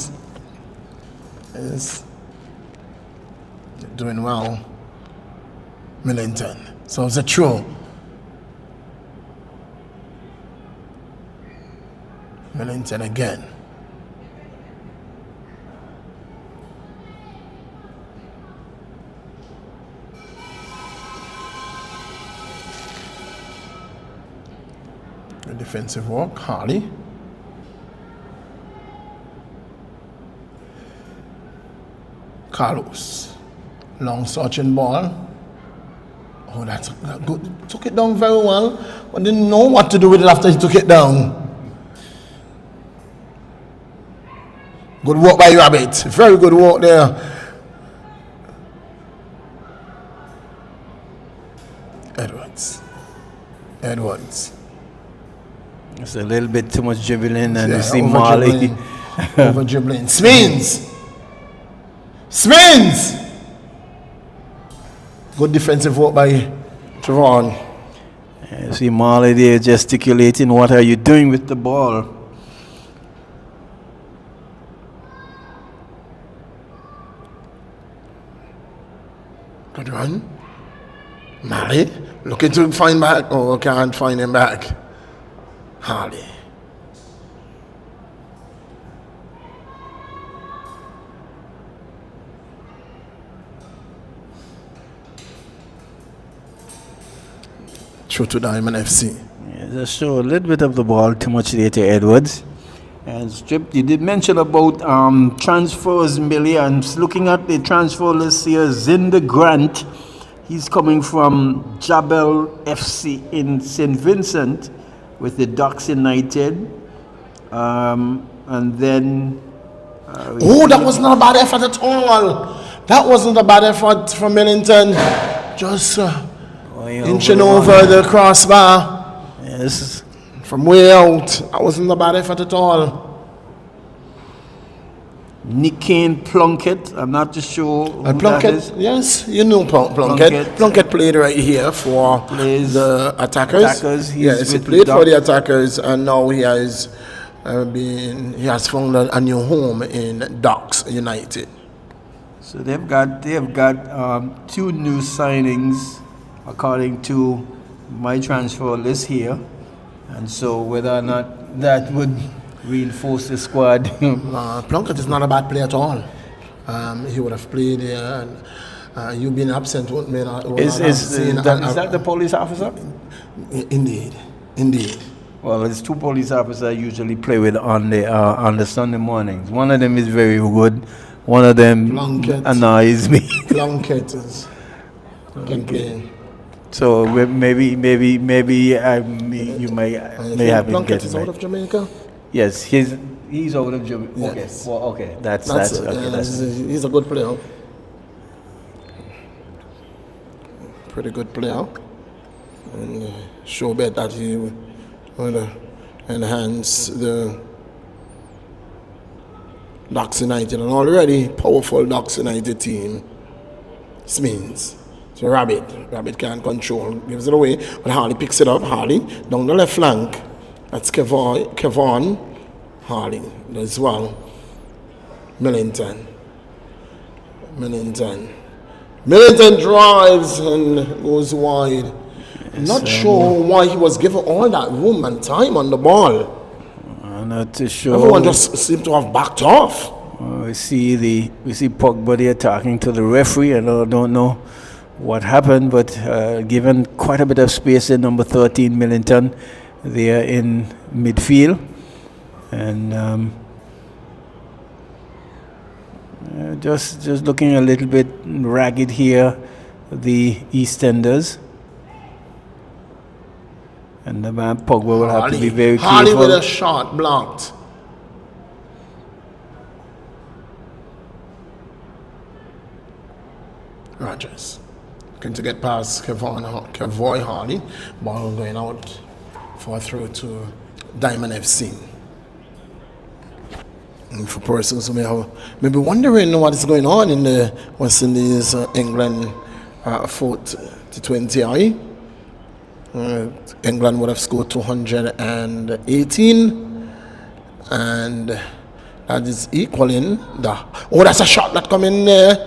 Yes. Doing well. Millington. So it's a throw. Millington again. The defensive work, Harley. Carlos. Long searching ball. Oh, that's good. Took it down very well, but didn't know what to do with it after he took it down. Good work by Rabbit. Very good work there. Edwards. It's a little bit too much dribbling, and you see over Marley. dribbling. Over dribbling. Smins. Good defensive work by Trevon. You see Marley there gesticulating. What are you doing with the ball? Good run. Marley looking to find back. Oh, can't find him back. Harley. Through to Diamond FC. Yeah, just show a little bit of the ball, too much there to Edwards. And Strip, you did mention about transfers, millions. Looking at the transfer list here, Zinder Grant, he's coming from Jabel FC in St. Vincent with the Ducks United. And then... that was not a bad effort at all. That wasn't a bad effort from Millington. Just inching over the crossbar. Yes. From way out. That wasn't a bad effort at all. Nick Kane Plunkett, I'm not too sure who Plunkett, that is. yes, you know Plunkett. Plunkett played right here for the attackers. Yes, he played for the attackers, and now he has found a new home in Ducks United. So they've got two new signings according to my transfer list here, and so whether or not that would reinforce the squad. Plunkett is not a bad player at all. He would have played here, and you've been absent. Is that the police officer? Indeed. Well, there's two police officers I usually play with on the Sunday mornings. One of them is very good. One of them annoys me. Plunkett can play. So maybe you may have him Plunkett get is right. out of Jamaica. Yes, he's out of Jamaica. Yes. Okay, well, okay, that's okay. He's a good player. Pretty good player. And sure bet that he will enhance the Ducks United, an already powerful Ducks United team. Smins. So Rabbit can't control, gives it away, but Harley picks it up. Harley down the left flank. That's Kevon. Harley as well. Millington drives and goes wide. Yes, not sure why he was given all that room and time on the ball. I'm not too sure. Everyone just seemed to have backed off. We see Pogba there talking to the referee, and I don't know what happened, but given quite a bit of space in number 13 Millington there in midfield, and just looking a little bit ragged here, the EastEnders. And the man Pogba will have to be very careful. Harley with a shot blocked. Rogers looking to get past Kevoy Harley. Ball going out for a throw to Diamond FC. And for persons who may be wondering what is going on in the West Indies England 4-20. England would have scored 218, and that is equaling the. Oh, that's a shot that come in there.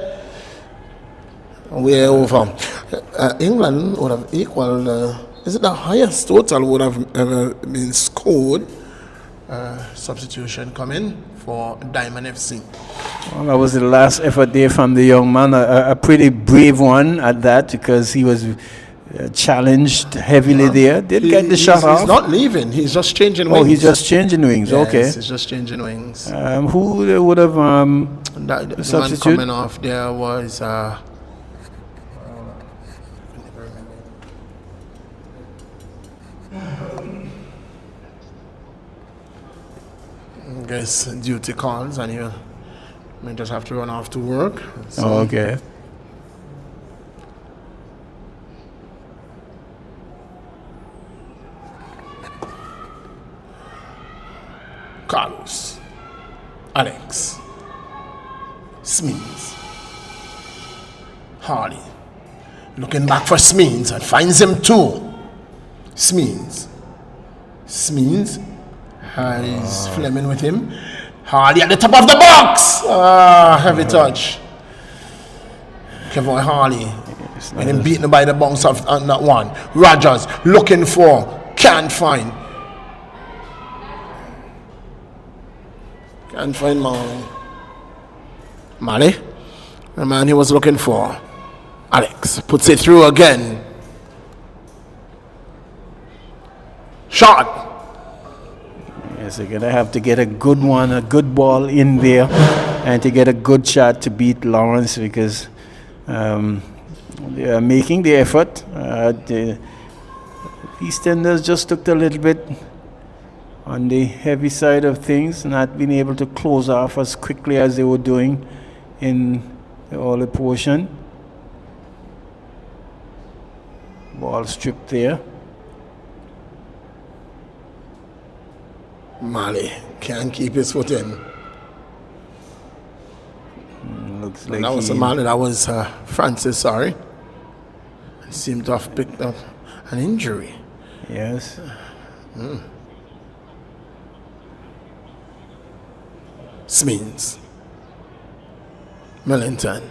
Way over. England would have equaled. Is it the highest total would have ever been scored? Substitution coming for Diamond FC. Well, that was the last effort there from the young man. A pretty brave one at that, because he was challenged heavily there. Did get the shot off. He's not leaving. He's just changing wings. Oh, he's just changing wings. Yes, okay. He's just changing wings. Who would have the substitute? man coming off there was. I guess duty calls, and I just have to run off to work. So Okay. Carlos, Alex, Smeens, Harley. Looking back for Smeens and finds him too. Smeens has Fleming with him. Harley at the top of the box. Heavy touch. Kevin Harley. And him beaten by the bounce of on that one. Rogers looking for, can't find. Can't find Mali. Mali? The man he was looking for. Alex puts it through again. Shot. Yes, they're going to have to get a good one, a good ball in there, and to get a good shot to beat Lawrence because they are making the effort. The Eastenders just took a little bit on the heavy side of things, not being able to close off as quickly as they were doing in the early portion. Ball stripped there. Mali can't keep his foot in. Looks like That was Mali, that was Francis, sorry. Seemed to have picked up an injury. Yes. Smeens. Millington.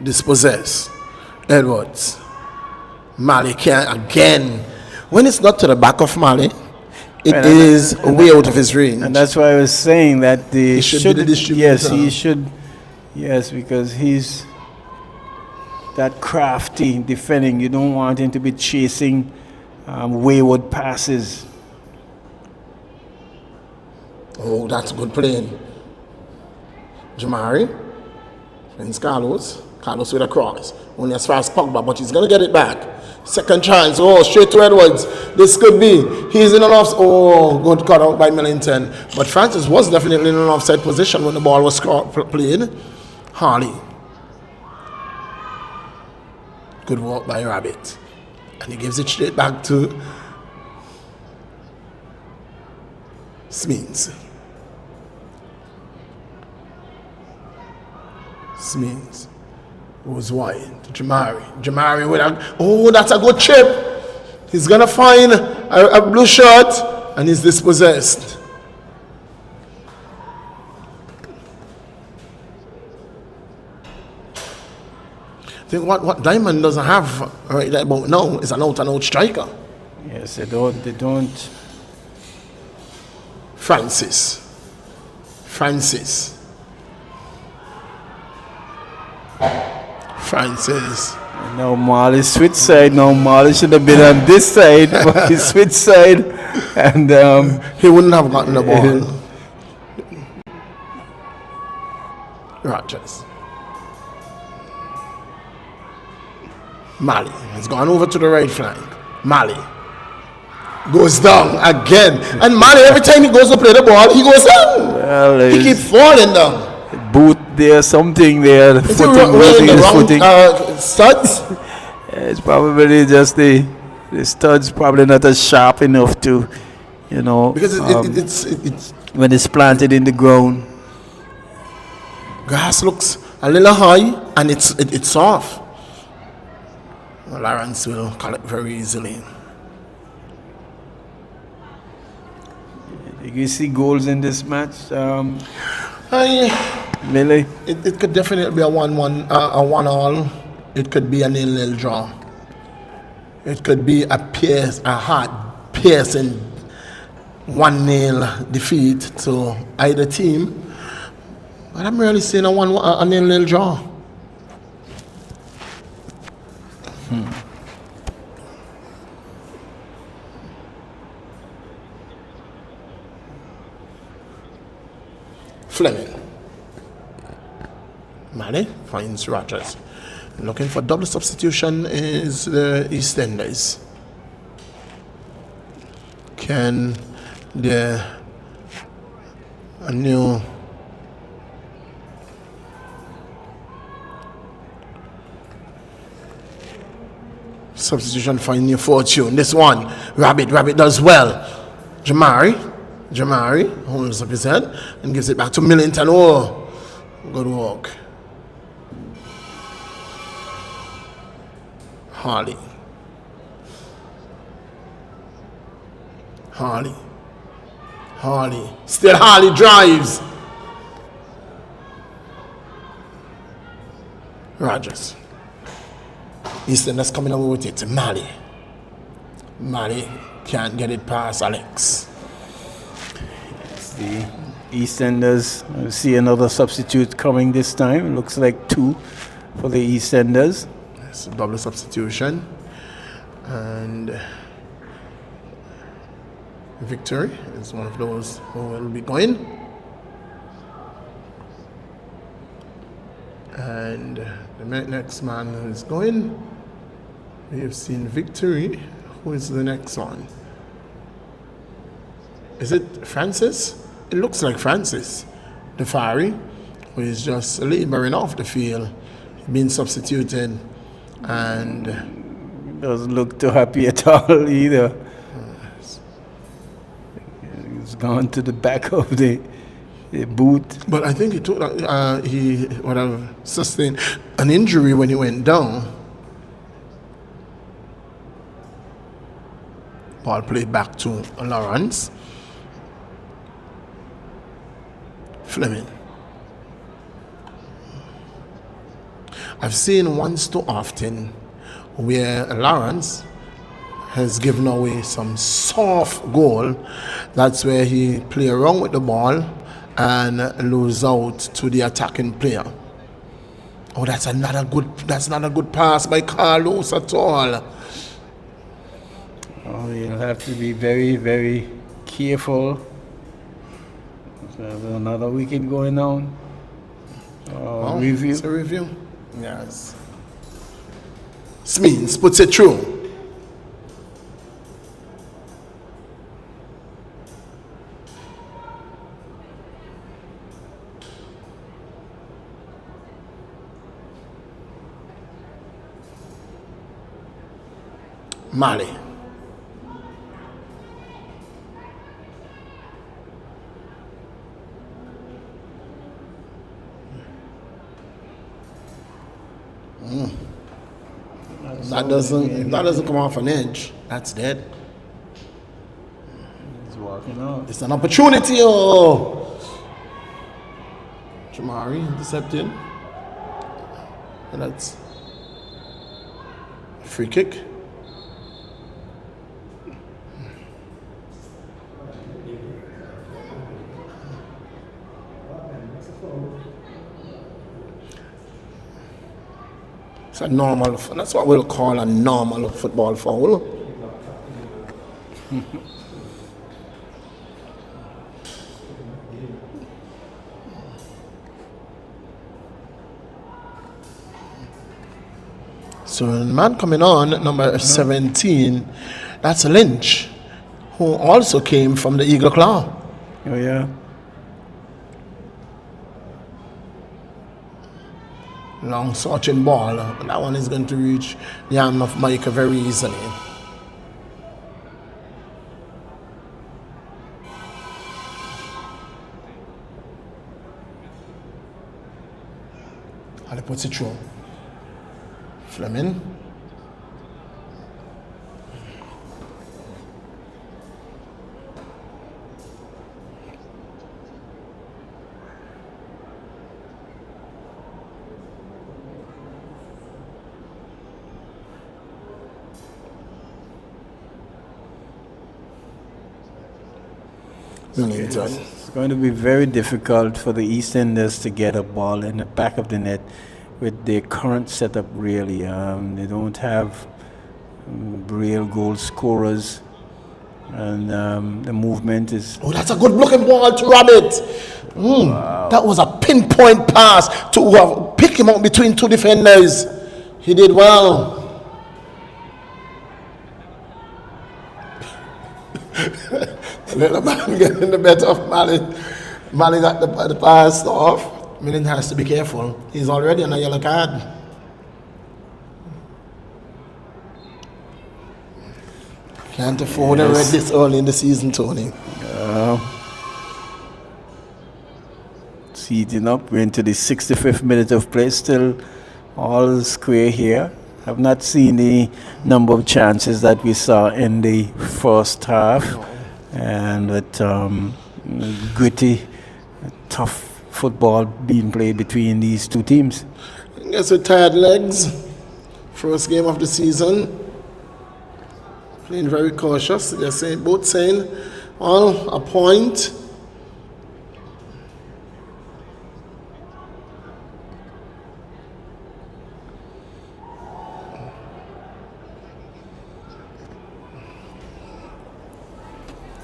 Dispossess. Edwards. Mali can't again. When it's got to the back of Mali, it is way out of his range. And that's why I was saying that He should be the distributor. Yes, he should. Yes, because he's that crafty defending. You don't want him to be chasing wayward passes. Oh, that's good playing. Jamari. Finds Carlos. Carlos with a cross. Only as far as Pogba, but he's going to get it back. Second chance. Oh, straight to Edwards. This could be. He's in an offside. Oh, good cut out by Millington. But Francis was definitely in an offside position when the ball was played. Harley. Good work by Rabbit. And he gives it straight back to Smeens. Smeens goes wide to Jamari. Jamari with a, oh, that's a good chip. He's gonna find a blue shirt and he's dispossessed. I think what Diamond doesn't have right about now is an out-and-out striker. Yes, they don't. Francis. No, Marley switch side. No, Marley should have been on this side, but he switched side, and He wouldn't have gotten the ball. Rogers. Mali has gone over to the right flank. Mali goes down again. And Mali, every time he goes to play the ball, he goes down. well, He keeps falling down. boot there, something there. Is he Footing, wearing the his wrong footing. studs? It's probably just the stud's probably not as sharp enough to, you know, Because it's when it's planted in the ground. grass looks a little high and it's soft. Well, Lawrence will collect very easily. You see goals in this match, Aye. Millie? It could definitely be a 1-1, a 1-all. It could be a 0-0 draw. It could be a heart-piercing 1-0 defeat to either team. But I'm really seeing a 0-0 draw. Fleming. Mali finds Rogers. Looking for double substitution is the EastEnders. Can the a new substitution for a new fortune. This one, Rabbit does well. Jamari holds up his head and gives it back to Millington. Oh, good work. Harley. Still Harley drives. Rogers. Easton that's coming away with it. Mali can't get it past Alex. The EastEnders see another substitute coming this time. It looks like 2 for the EastEnders. It's a double substitution. And Victory is one of those who will be going. And the next man who is going, we have seen Victory. Who is the next one? Is it Francis? It looks like Francis, the Fiery, who is just laboring off the field, being substituted, and doesn't look too happy at all either. He's gone to the back of the boot. But I think he would have sustained an injury when he went down. Ball played back to Lawrence. Fleming. I've seen once too often where Lawrence has given away some soft goal. That's where he play around with the ball and lose out to the attacking player. Oh, that's not a good pass by Carlos at all. Oh, you'll have to be very, very careful. There's another wicket going on. Review. It's a review. Yes. Smeens puts it through. Mali. If that doesn't come off an edge, that's dead. He's walking out. It's an opportunity. Oh, Jamari intercepted, and that's a free kick. It's a normal, that's what we'll call a normal football foul. So the man coming on, number 17, that's Lynch, who also came from the Eagle Claw. Oh, yeah. Long searching ball. That one is going to reach the arm of Micah very easily. Ali puts it through. Fleming. It's going to be very difficult for the EastEnders to get a ball in the back of the net with their current setup, really. They don't have real goal scorers, and the movement is... Oh, that's a good looking ball to Rabbit. Wow. That was a pinpoint pass to pick him out between two defenders. He did well. Little man getting the better of Mali. Mali got the pass off. Millen has to be careful. He's already on a yellow card. Can't afford a red this early in the season, Tony. Heating up. We're into the 65th minute of play. Still all square here. I've not seen the number of chances that we saw in the first half. And with gritty, tough football being played between these two teams. I guess with tired legs. First game of the season. Playing very cautious. They're saying, both saying, well, a point.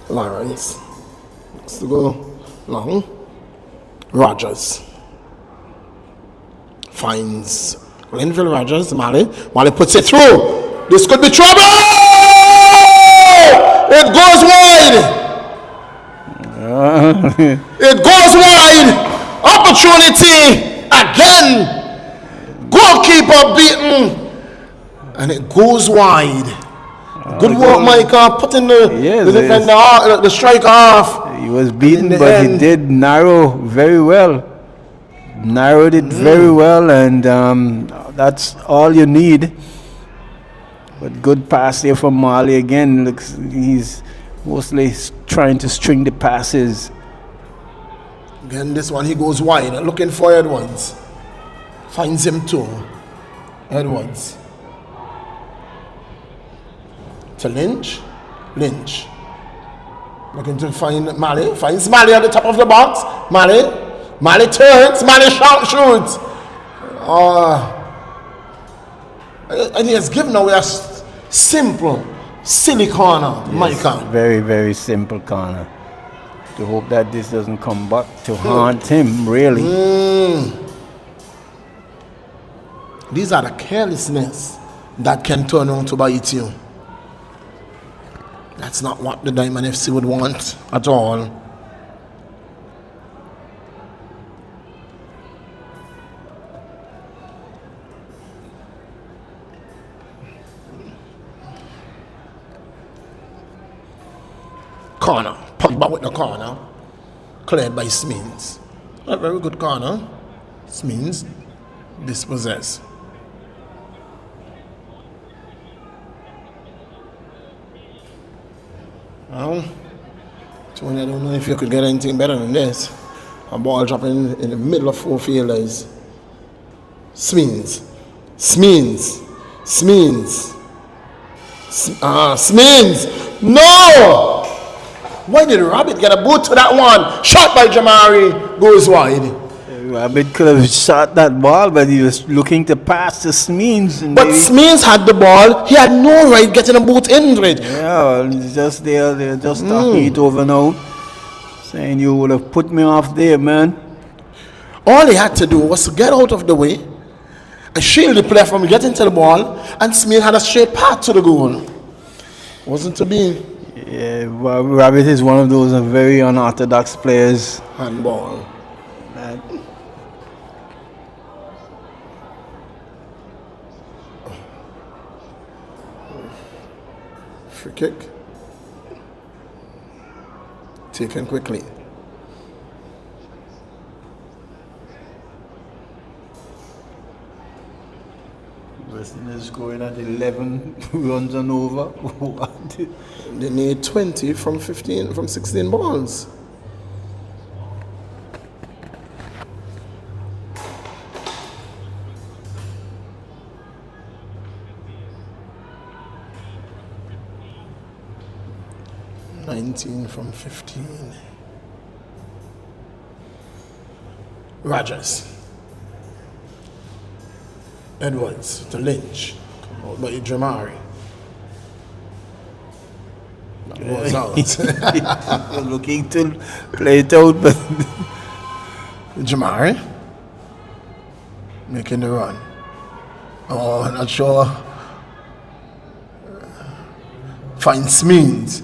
Lawrence looks to go long. Rogers finds Glenville Rogers. Mali puts it through. This could be trouble. It goes wide. It goes wide. Opportunity again. Goalkeeper beaten, and it goes wide. Good work, Micah, putting the defender, the striker off. He was beaten, but he did narrow very well. Narrowed it very well, and that's all you need. But good pass here from Mali again. Looks he's mostly trying to string the passes. Again, this one he goes wide, looking for Edwards. Finds him too. Edwards. To Lynch. Looking to find Mali. Finds Mali at the top of the box. Mali turns. Mali shoots. And he has given away a simple, silly corner, Micah. Very, very simple corner. To hope that this doesn't come back to haunt him, really. These are the carelessness that can turn around to bite you. That's not what the Diamond FC would want at all. Corner. Pogba with the corner. Cleared by Smeens. A very good corner. Smeens dispossessed. Well, Tony, I don't know if you could get anything better than this. A ball dropping in the middle of four fielders. Smeens. No! Why did Rabbit get a boot to that one? Shot by Jamari. Goes wide. Rabbit could have shot that ball, but he was looking to pass to Smeens. But Smeens had the ball. He had no right getting a boot into it. Yeah, well, he's just there. They're just talking it over now. Saying you would have put me off there, man. All he had to do was to get out of the way and shield the player from getting to the ball, and Smeens had a straight path to the goal. Wasn't to be. Yeah, Rabbit is one of those very unorthodox players. Handball. Free kick. Taken quickly. Western is going at 11 runs and over. They need 20 from 16 balls. From 15. Rogers. Edwards to Lynch. Come out by Jamari. That was out. Looking to play it out, but Jamari making the run. Oh, not sure. Finds Smeens.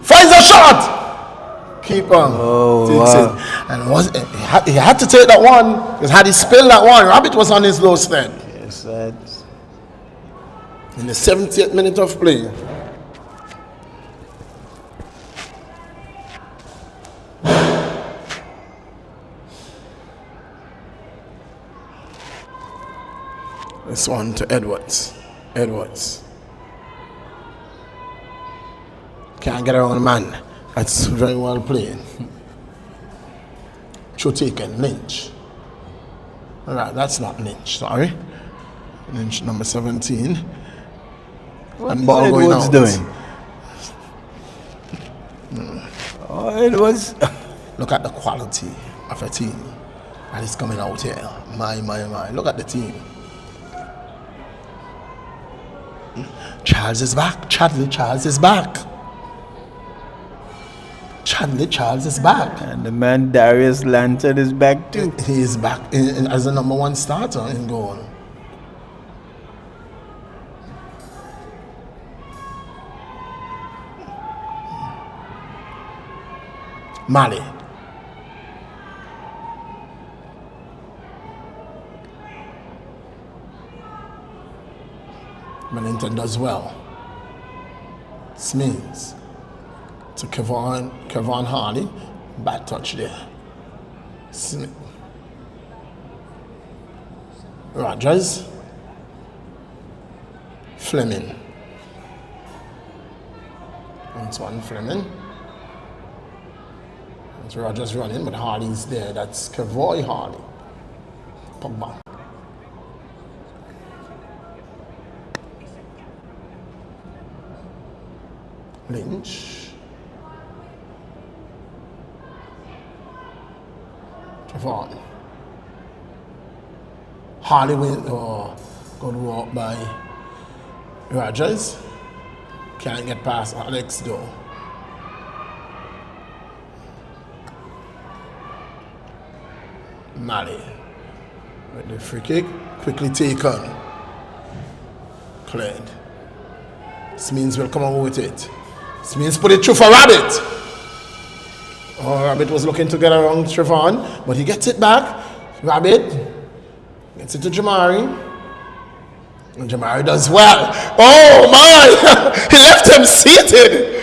Finds a shot! Keeper Oh, takes wow. it. And he had to take that one, because had he spilled that one, Rabbit was on his low stand. Yes, that's In the 70th minute of play. This one to Edwards. Edwards. Can't get around, man. That's very well played. Should taken. Lynch. All right, that's not Lynch, sorry. Lynch number 17. what And is ball going Edwards out. doing? Oh, Edwards. Look at the quality of a team that is coming out here. My. Look at the team. Charles is back. Chadley Charles is back. Chadley Charles is back. And the man Darius Lantern is back too. He is back as the number one starter in goal. Mali. Millington does well. Smith to Kevon Hardy. Bad touch there. Smith. Rogers. Fleming. Antoine Fleming. It's Rogers running, but Hardy's there. That's Kevoy Hardy. Pogba. Lynch. Trevon. Hardy went, good walk by Rogers. Can't get past Alex though. Mali. With the free kick, quickly taken. Cleared. Smins will come over with it. Smins put it through for Rabbit. Oh, Rabbit was looking to get around Trevon, but he gets it back. Rabbit gets it to Jamari. And Jamari does well. Oh my! He left him seated.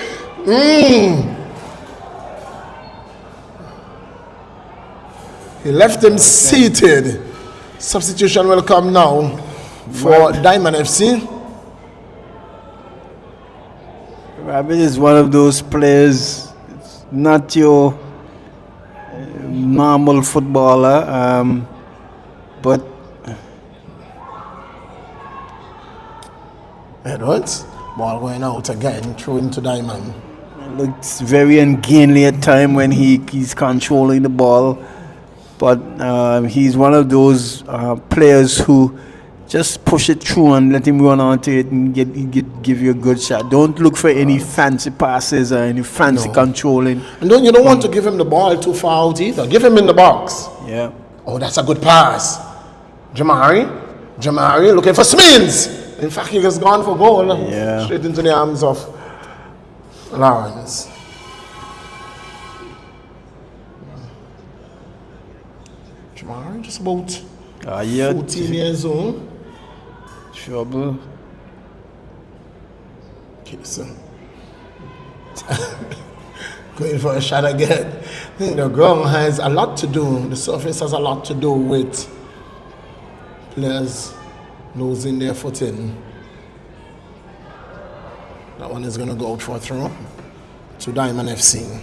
He left him seated. Substitution will come now for Diamond FC. Rabbit is one of those players, it's not your normal footballer, but Edwards, ball going out again, throw into Diamond. looks very ungainly at time when he's controlling the ball. But he's one of those players who just push it through and let him run onto it and give you a good shot. Don't look for any fancy passes or any fancy controlling. And you don't want to give him the ball too far out either. Give him in the box. Yeah. Oh, that's a good pass. Jamari looking for Smins. In fact, he has gone for goal. Yeah. Straight into the arms of Lawrence. Jamari just about 14 years old. Trouble. Okay, so going for a shot again. I think the ground has a lot to do, the surface has a lot to do with players losing their footing. That one is going to go out for a throw to Diamond FC.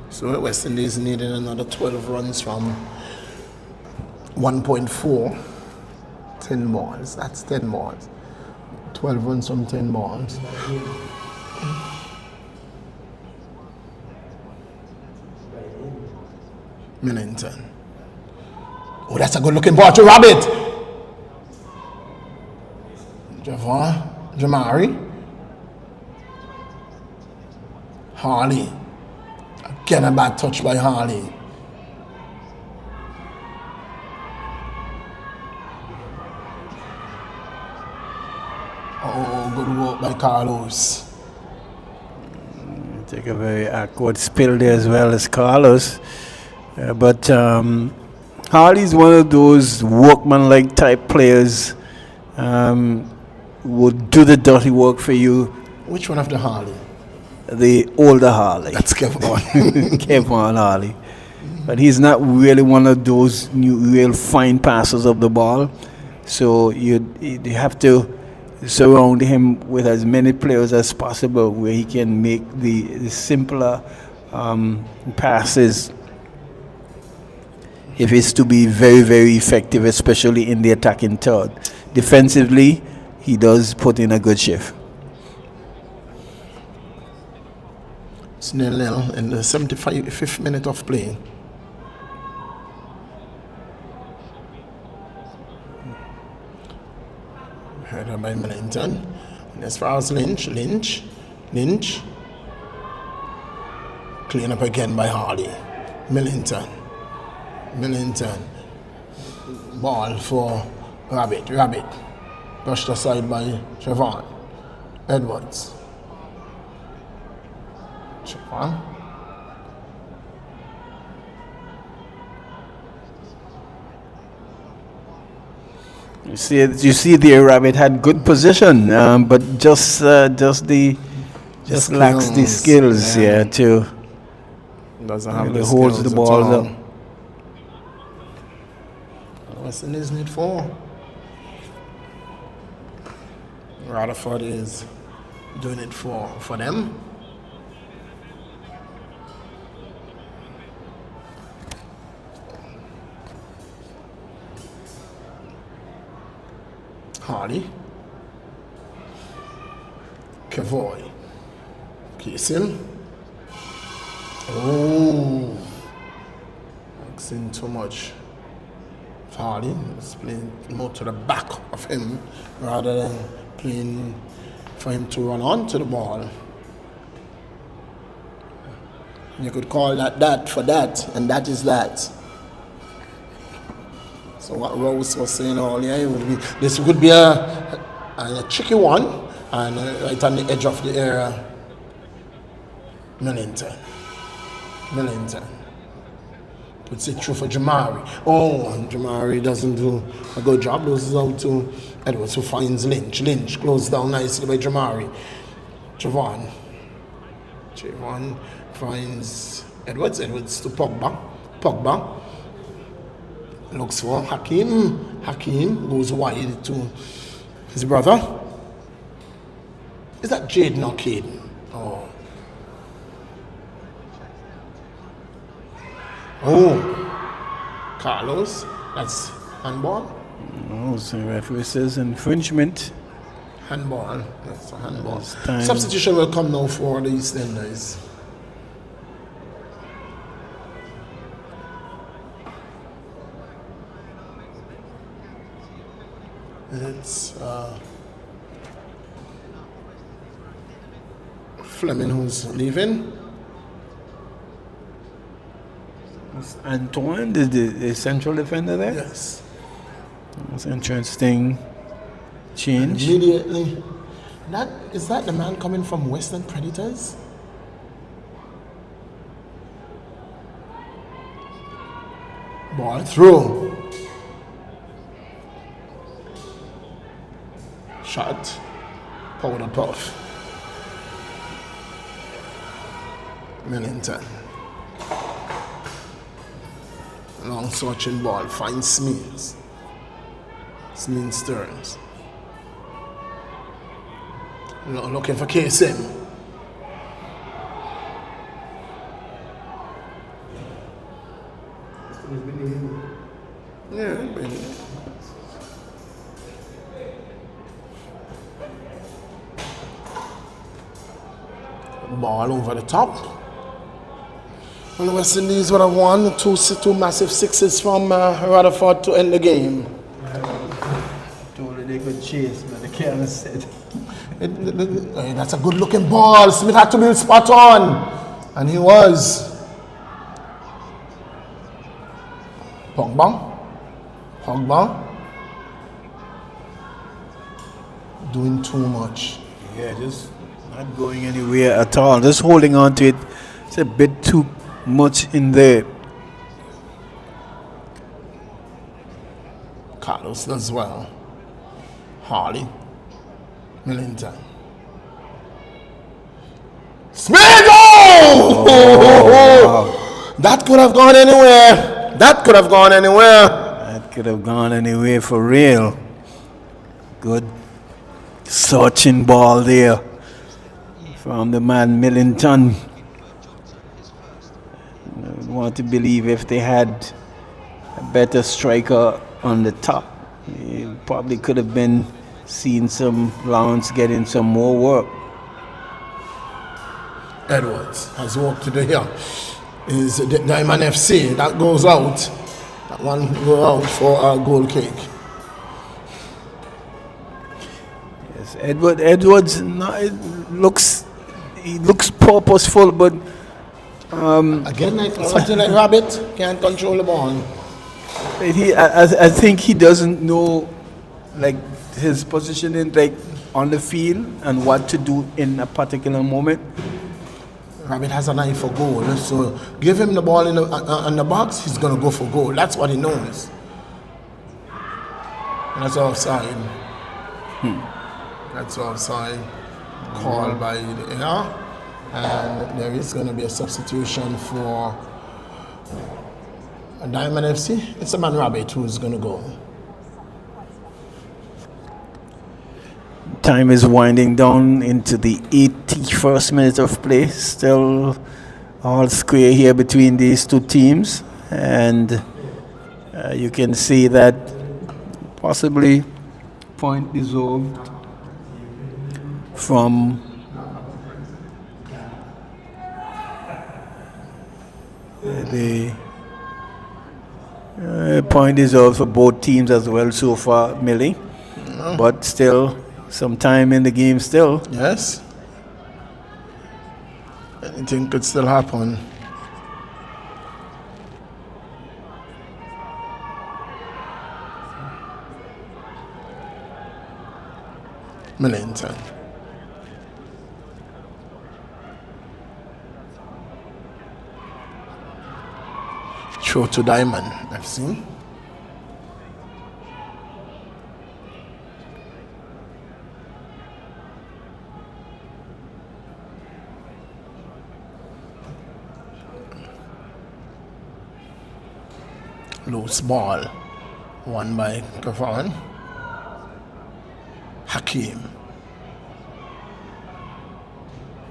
So West Indies needed another 12 runs from 1.4. 10 balls, that's 10 balls. 12 runs from 10 balls. Millington. Oh, that's a good looking ball to Rabbit. Jamari. Harley. Again a bad touch by Harley. Oh, good work by Carlos. Take a very awkward spill there as well as Carlos. But Harley's one of those workman-like type players. Would do the dirty work for you. Which one of the Harley? The older Harley. That's Kevin. Kevin Harley. But he's not really one of those real fine passers of the ball. So you have to surround him with as many players as possible where he can make the simpler passes if it's to be very, very effective, especially in the attacking third. Defensively, he does put in a good shift. It's 0-0 in the 75th minute of play. Header by Millington. And as far as Lynch. Clean up again by Harley. Millington. Ball for Rabbit. Pushed aside by Siobhan. Edwards. Siobhan. You see, the Rabbit had good position, but just lacks the skills, to doesn't have really the holds skills the balls at all. up. What's in this need for? Rutherford is doing it for them. Harley. Kevoy. Kissing. Oh. Mixing too much. Harley is playing more to the back of him rather than playing for him to run onto the ball. You could call that for that, and that is that. So what Rose was saying earlier, this would be a tricky one, and right on the edge of the area, Millington. Puts it through for Jamari. Oh, and Jamari doesn't do a good job. Loses out to Edwards, who finds Lynch. Lynch closed down nicely by Jamari. Javon finds Edwards. Edwards to Pogba. Looks for Hakim. Hakim goes wide to his brother. Is that Jaden or Caden? Oh, Carlos, that's handball. Oh, so the referee says infringement. Handball, that's a handball. Time. Substitution will come now for the EastEnders. It's Fleming who's leaving. Antoine, the central defender there? Yes. That's an interesting change. Immediately. Is that the man coming from Western Predators? Ball through. Shot. Powder puff. Millington. Long searching ball. Finds Smeans. Smeans turns. Looking for KSM. Yeah, baby. Ball over the top. And the West Indies would have won two massive sixes from Rutherford to end the game. Totally they could chase, but they can't set. That's a good looking ball. Smith had to be spot on. And he was. Pogba. Doing too much. Yeah, just not going anywhere at all. Just holding on to it. It's a bit too much in there. Carlos does well. Harley. Millington. Smith! Oh! Wow. That could have gone anywhere. That could have gone anywhere. That could have gone anywhere for real. Good searching ball there from the man Millington. I would want to believe if they had a better striker on the top, he probably could have been seeing some Lawrence getting some more work. Edwards has work to do here. Is the Diamond FC that goes out. That one go out for a goal kick. Yes, Edwards it looks purposeful, but Again, like something like Rabbit can't control the ball. I think he doesn't know like his positioning like on the field and what to do in a particular moment. Rabbit has an eye for goal, so give him the ball in the box, he's going to go for goal. That's what he knows. That's offside. That's offside called by the air. And there is going to be a substitution for a Diamond FC. It's a man Rabbit who's going to go. Time is winding down into the 81st minute of play. Still all square here between these two teams. And you can see that possibly point deserved from the point deserved for both teams as well so far, Millie. But still some time in the game still. Yes. Anything could still happen. Millington. Throw to Diamond FC. Loose ball. Won by Kafan. Hakim.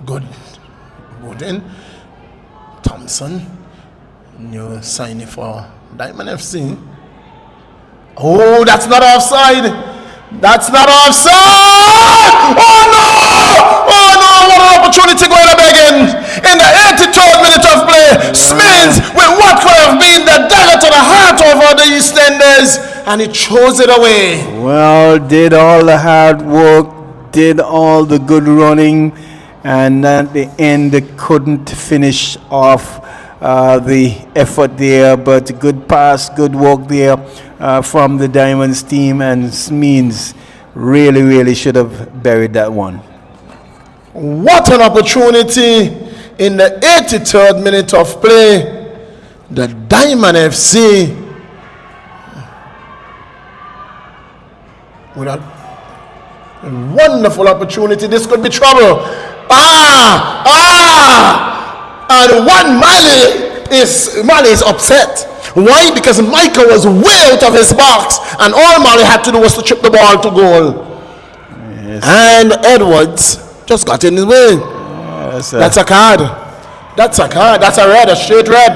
Good. Wooden. Thompson. New signing for Diamond FC. Oh, that's not offside. That's not offside. Oh no! Oh no! What an opportunity going up again. In the 83rd minute of play, Smith with what could have been the dagger to the heart of the EastEnders, and he throws it away. Well, did all the hard work, did all the good running, and at the end they couldn't finish off the effort there, but good pass, good work there from the Diamonds team, and Smeens really should have buried that one. What an opportunity in the 83rd minute of play. The Diamond FC with a wonderful opportunity. This could be trouble. And one Mali is upset. Why? Because Michael was way out of his box, and all Mali had to do was to chip the ball to goal. Yes. And Edwards just got in his way. That's a card. That's a card. That's a red, a straight red.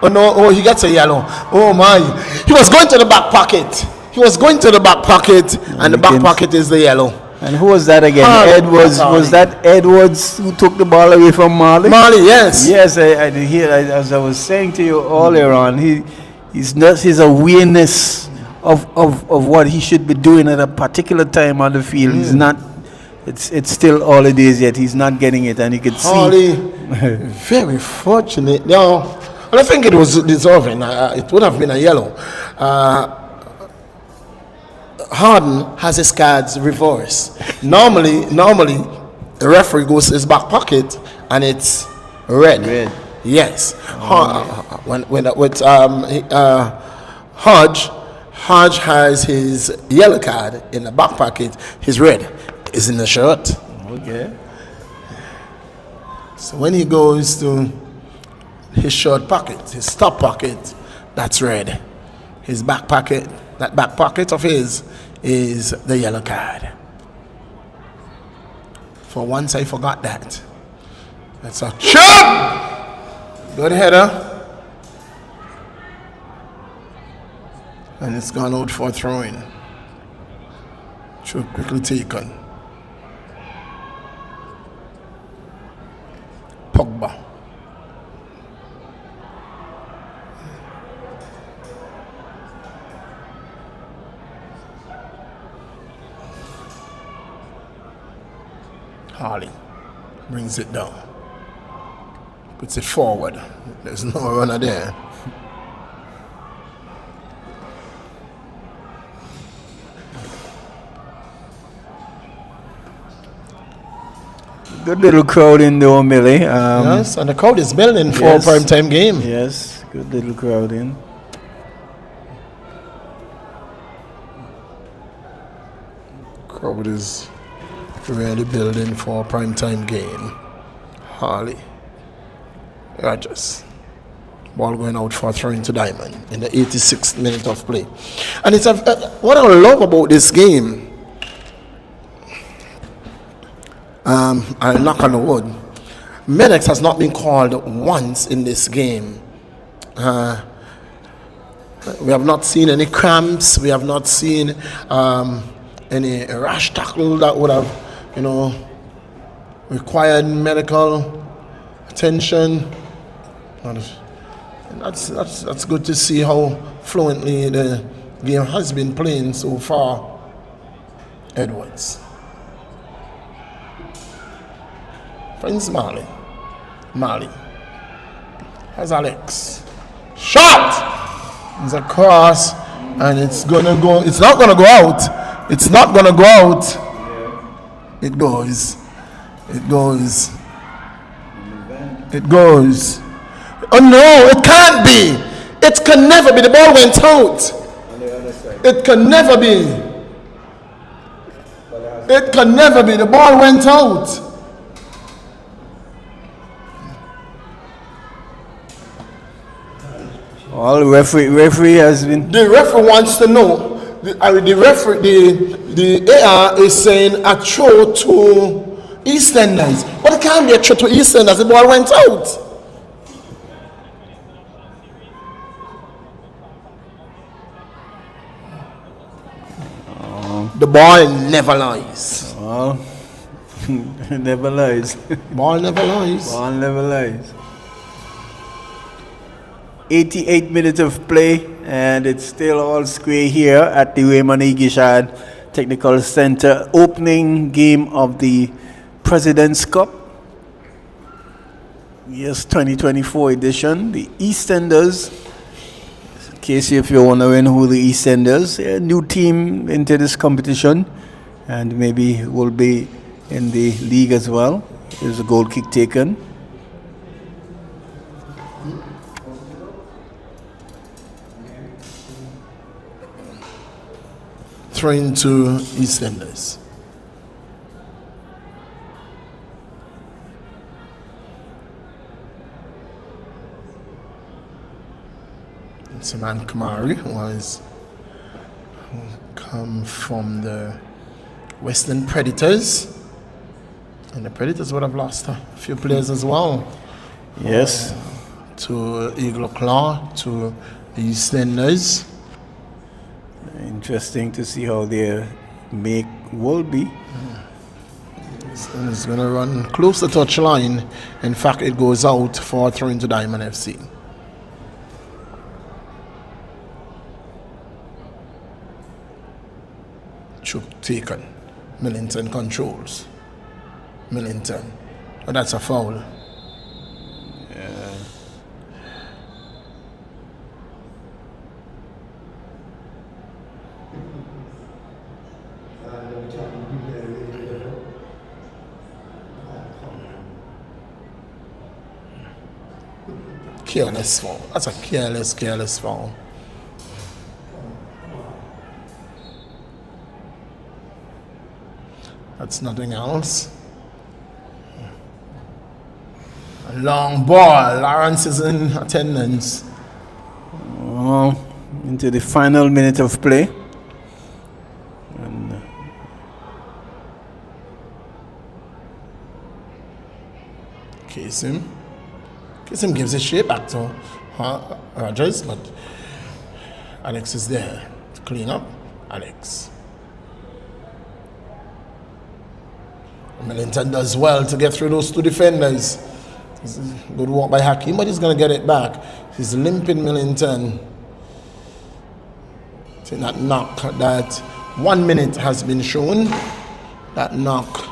Oh no! Oh, he gets a yellow. Oh my! He was going to the back pocket. He was going to the back pocket, and the back pocket is the yellow. And who was that again? Edwards. Was that Edwards who took the ball away from Marley? Marley, yes. Yes, I did hear. As I was saying to you earlier on, his awareness of what he should be doing at a particular time on the field is not. It's still early days yet. He's not getting it, and you could see. Marley, very fortunate. No, and I think it was deserving. It would have been a yellow. Harden has his cards reversed. Normally, the referee goes to his back pocket and it's red. Red. Yes. With Hodge has his yellow card in the back pocket. His red is in the shirt. Okay. So when he goes to his shirt pocket, his top pocket, that's red. His back pocket, that back pocket of his is the yellow card. For once I forgot that. That's a chop! Good header. And it's gone out for a throw-in. Should quickly taken. Pogba. Harley brings it down, puts it forward. There's no runner there. Good little crowd in there, Millie. Yes, and the crowd is building for yes. a prime time game. Yes, good little crowd in. Crowd is really building for a prime time game. Harley. Rogers. Ball going out for a throw into Diamond in the 86th minute of play. And it's what I love about this game. I'll knock on the wood. Medex has not been called once in this game. We have not seen any cramps. We have not seen any rash tackle that would have, required medical attention. And that's good to see how fluently the game has been playing so far. Edwards. Friends Marley. Has Alex. Shot! It's a cross and it's gonna go. It's not gonna go out. It's not gonna go out. It goes. It goes. It goes. Oh no, it can't be. It can never be. The ball went out. It can never be. It can never be. The ball went out. Well, referee has been. The referee wants to know. The AR is saying a throw to EastEnders, but it can't be a throw to EastEnders. The ball went out. The ball never lies. Well, never lies. Ball never lies. Ball never lies. 88 minutes of play, and it's still all square here at the Raymond E. Gishad Technical Center. Opening game of the President's Cup. Yes, 2024 edition. The EastEnders. In case if you're wondering who the EastEnders, a new team into this competition, and maybe will be in the league as well. There's a goal kick taken. Throwing to EastEnders. It's a man Kamari who come from the Western Predators, and the Predators would have lost a few players as well. Yes. To Eagle Claw, to the EastEnders. Interesting to see how their make will be. It's going to run close to the touch line. In fact, it goes out for throwing to Diamond FC. Choke taken. Millington controls. Millington. Oh, that's a foul. Careless foul. That's a careless foul. That's nothing else. A long ball. Lawrence is in attendance. Into the final minute of play. And Kasem gives his shape back to Rogers, but Alex is there to clean up. Alex. Millington does well to get through those two defenders. Good walk by Hakeem, but he's going to get it back. He's limping Millington. See that knock, that 1 minute has been shown. That knock.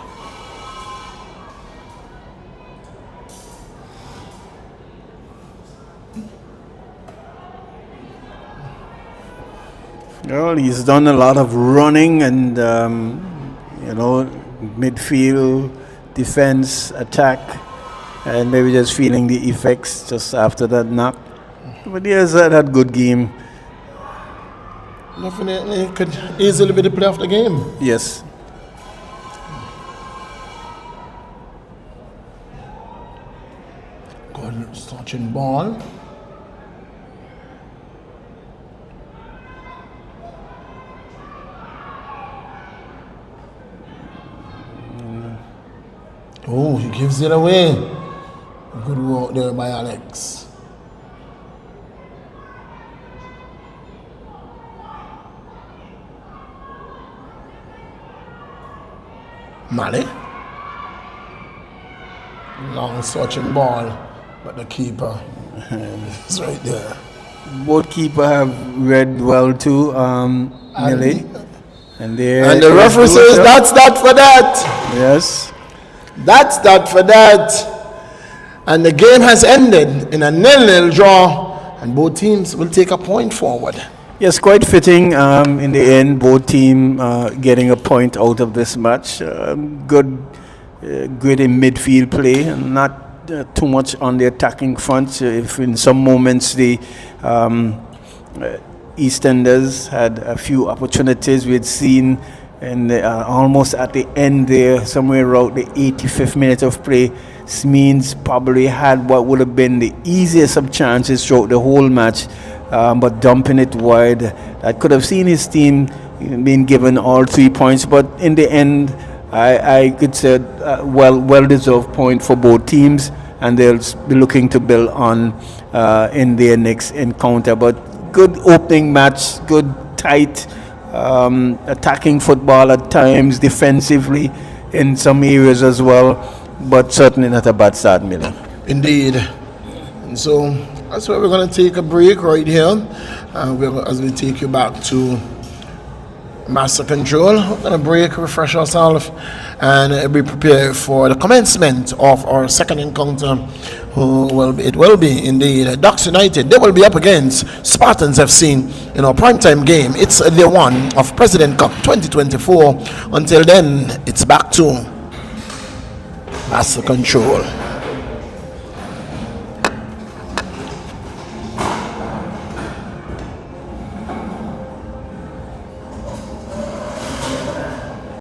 Well, he's done a lot of running and, midfield, defense, attack, and maybe just feeling the effects just after that knock. But he has had a good game. Definitely could easily be the play of the game. Yes. Good touching ball. Oh, he gives it away. Good work there by Alex. Mali. Long searching ball, but the keeper is right there. Both keeper have read well too, Millie. And the referee says that's that for that. Yes. That's that for that. And the game has ended in a 0-0 draw, and both teams will take a point forward. Yes, quite fitting in the end, both teams getting a point out of this match. Good in midfield play, and not too much on the attacking front. If in some moments the EastEnders had a few opportunities, we had seen and almost at the end there, somewhere around the 85th minute of play, Smeens probably had what would have been the easiest of chances throughout the whole match, but dumping it wide. I could have seen his team being given all 3 points, but in the end, I could say well-deserved point for both teams, and they'll be looking to build on in their next encounter. But good opening match, good tight attacking football at times, defensively in some areas as well, but certainly not a bad start, Miller. Indeed. And so that's where we're going to take a break right here as we take you back to Master Control. We're going to break, refresh ourselves, and be prepared for the commencement of our second encounter. It will be indeed Ducks United. They will be up against Spartans FC in our primetime game. It's the one of President Cup 2024. Until then, it's back to Master Control.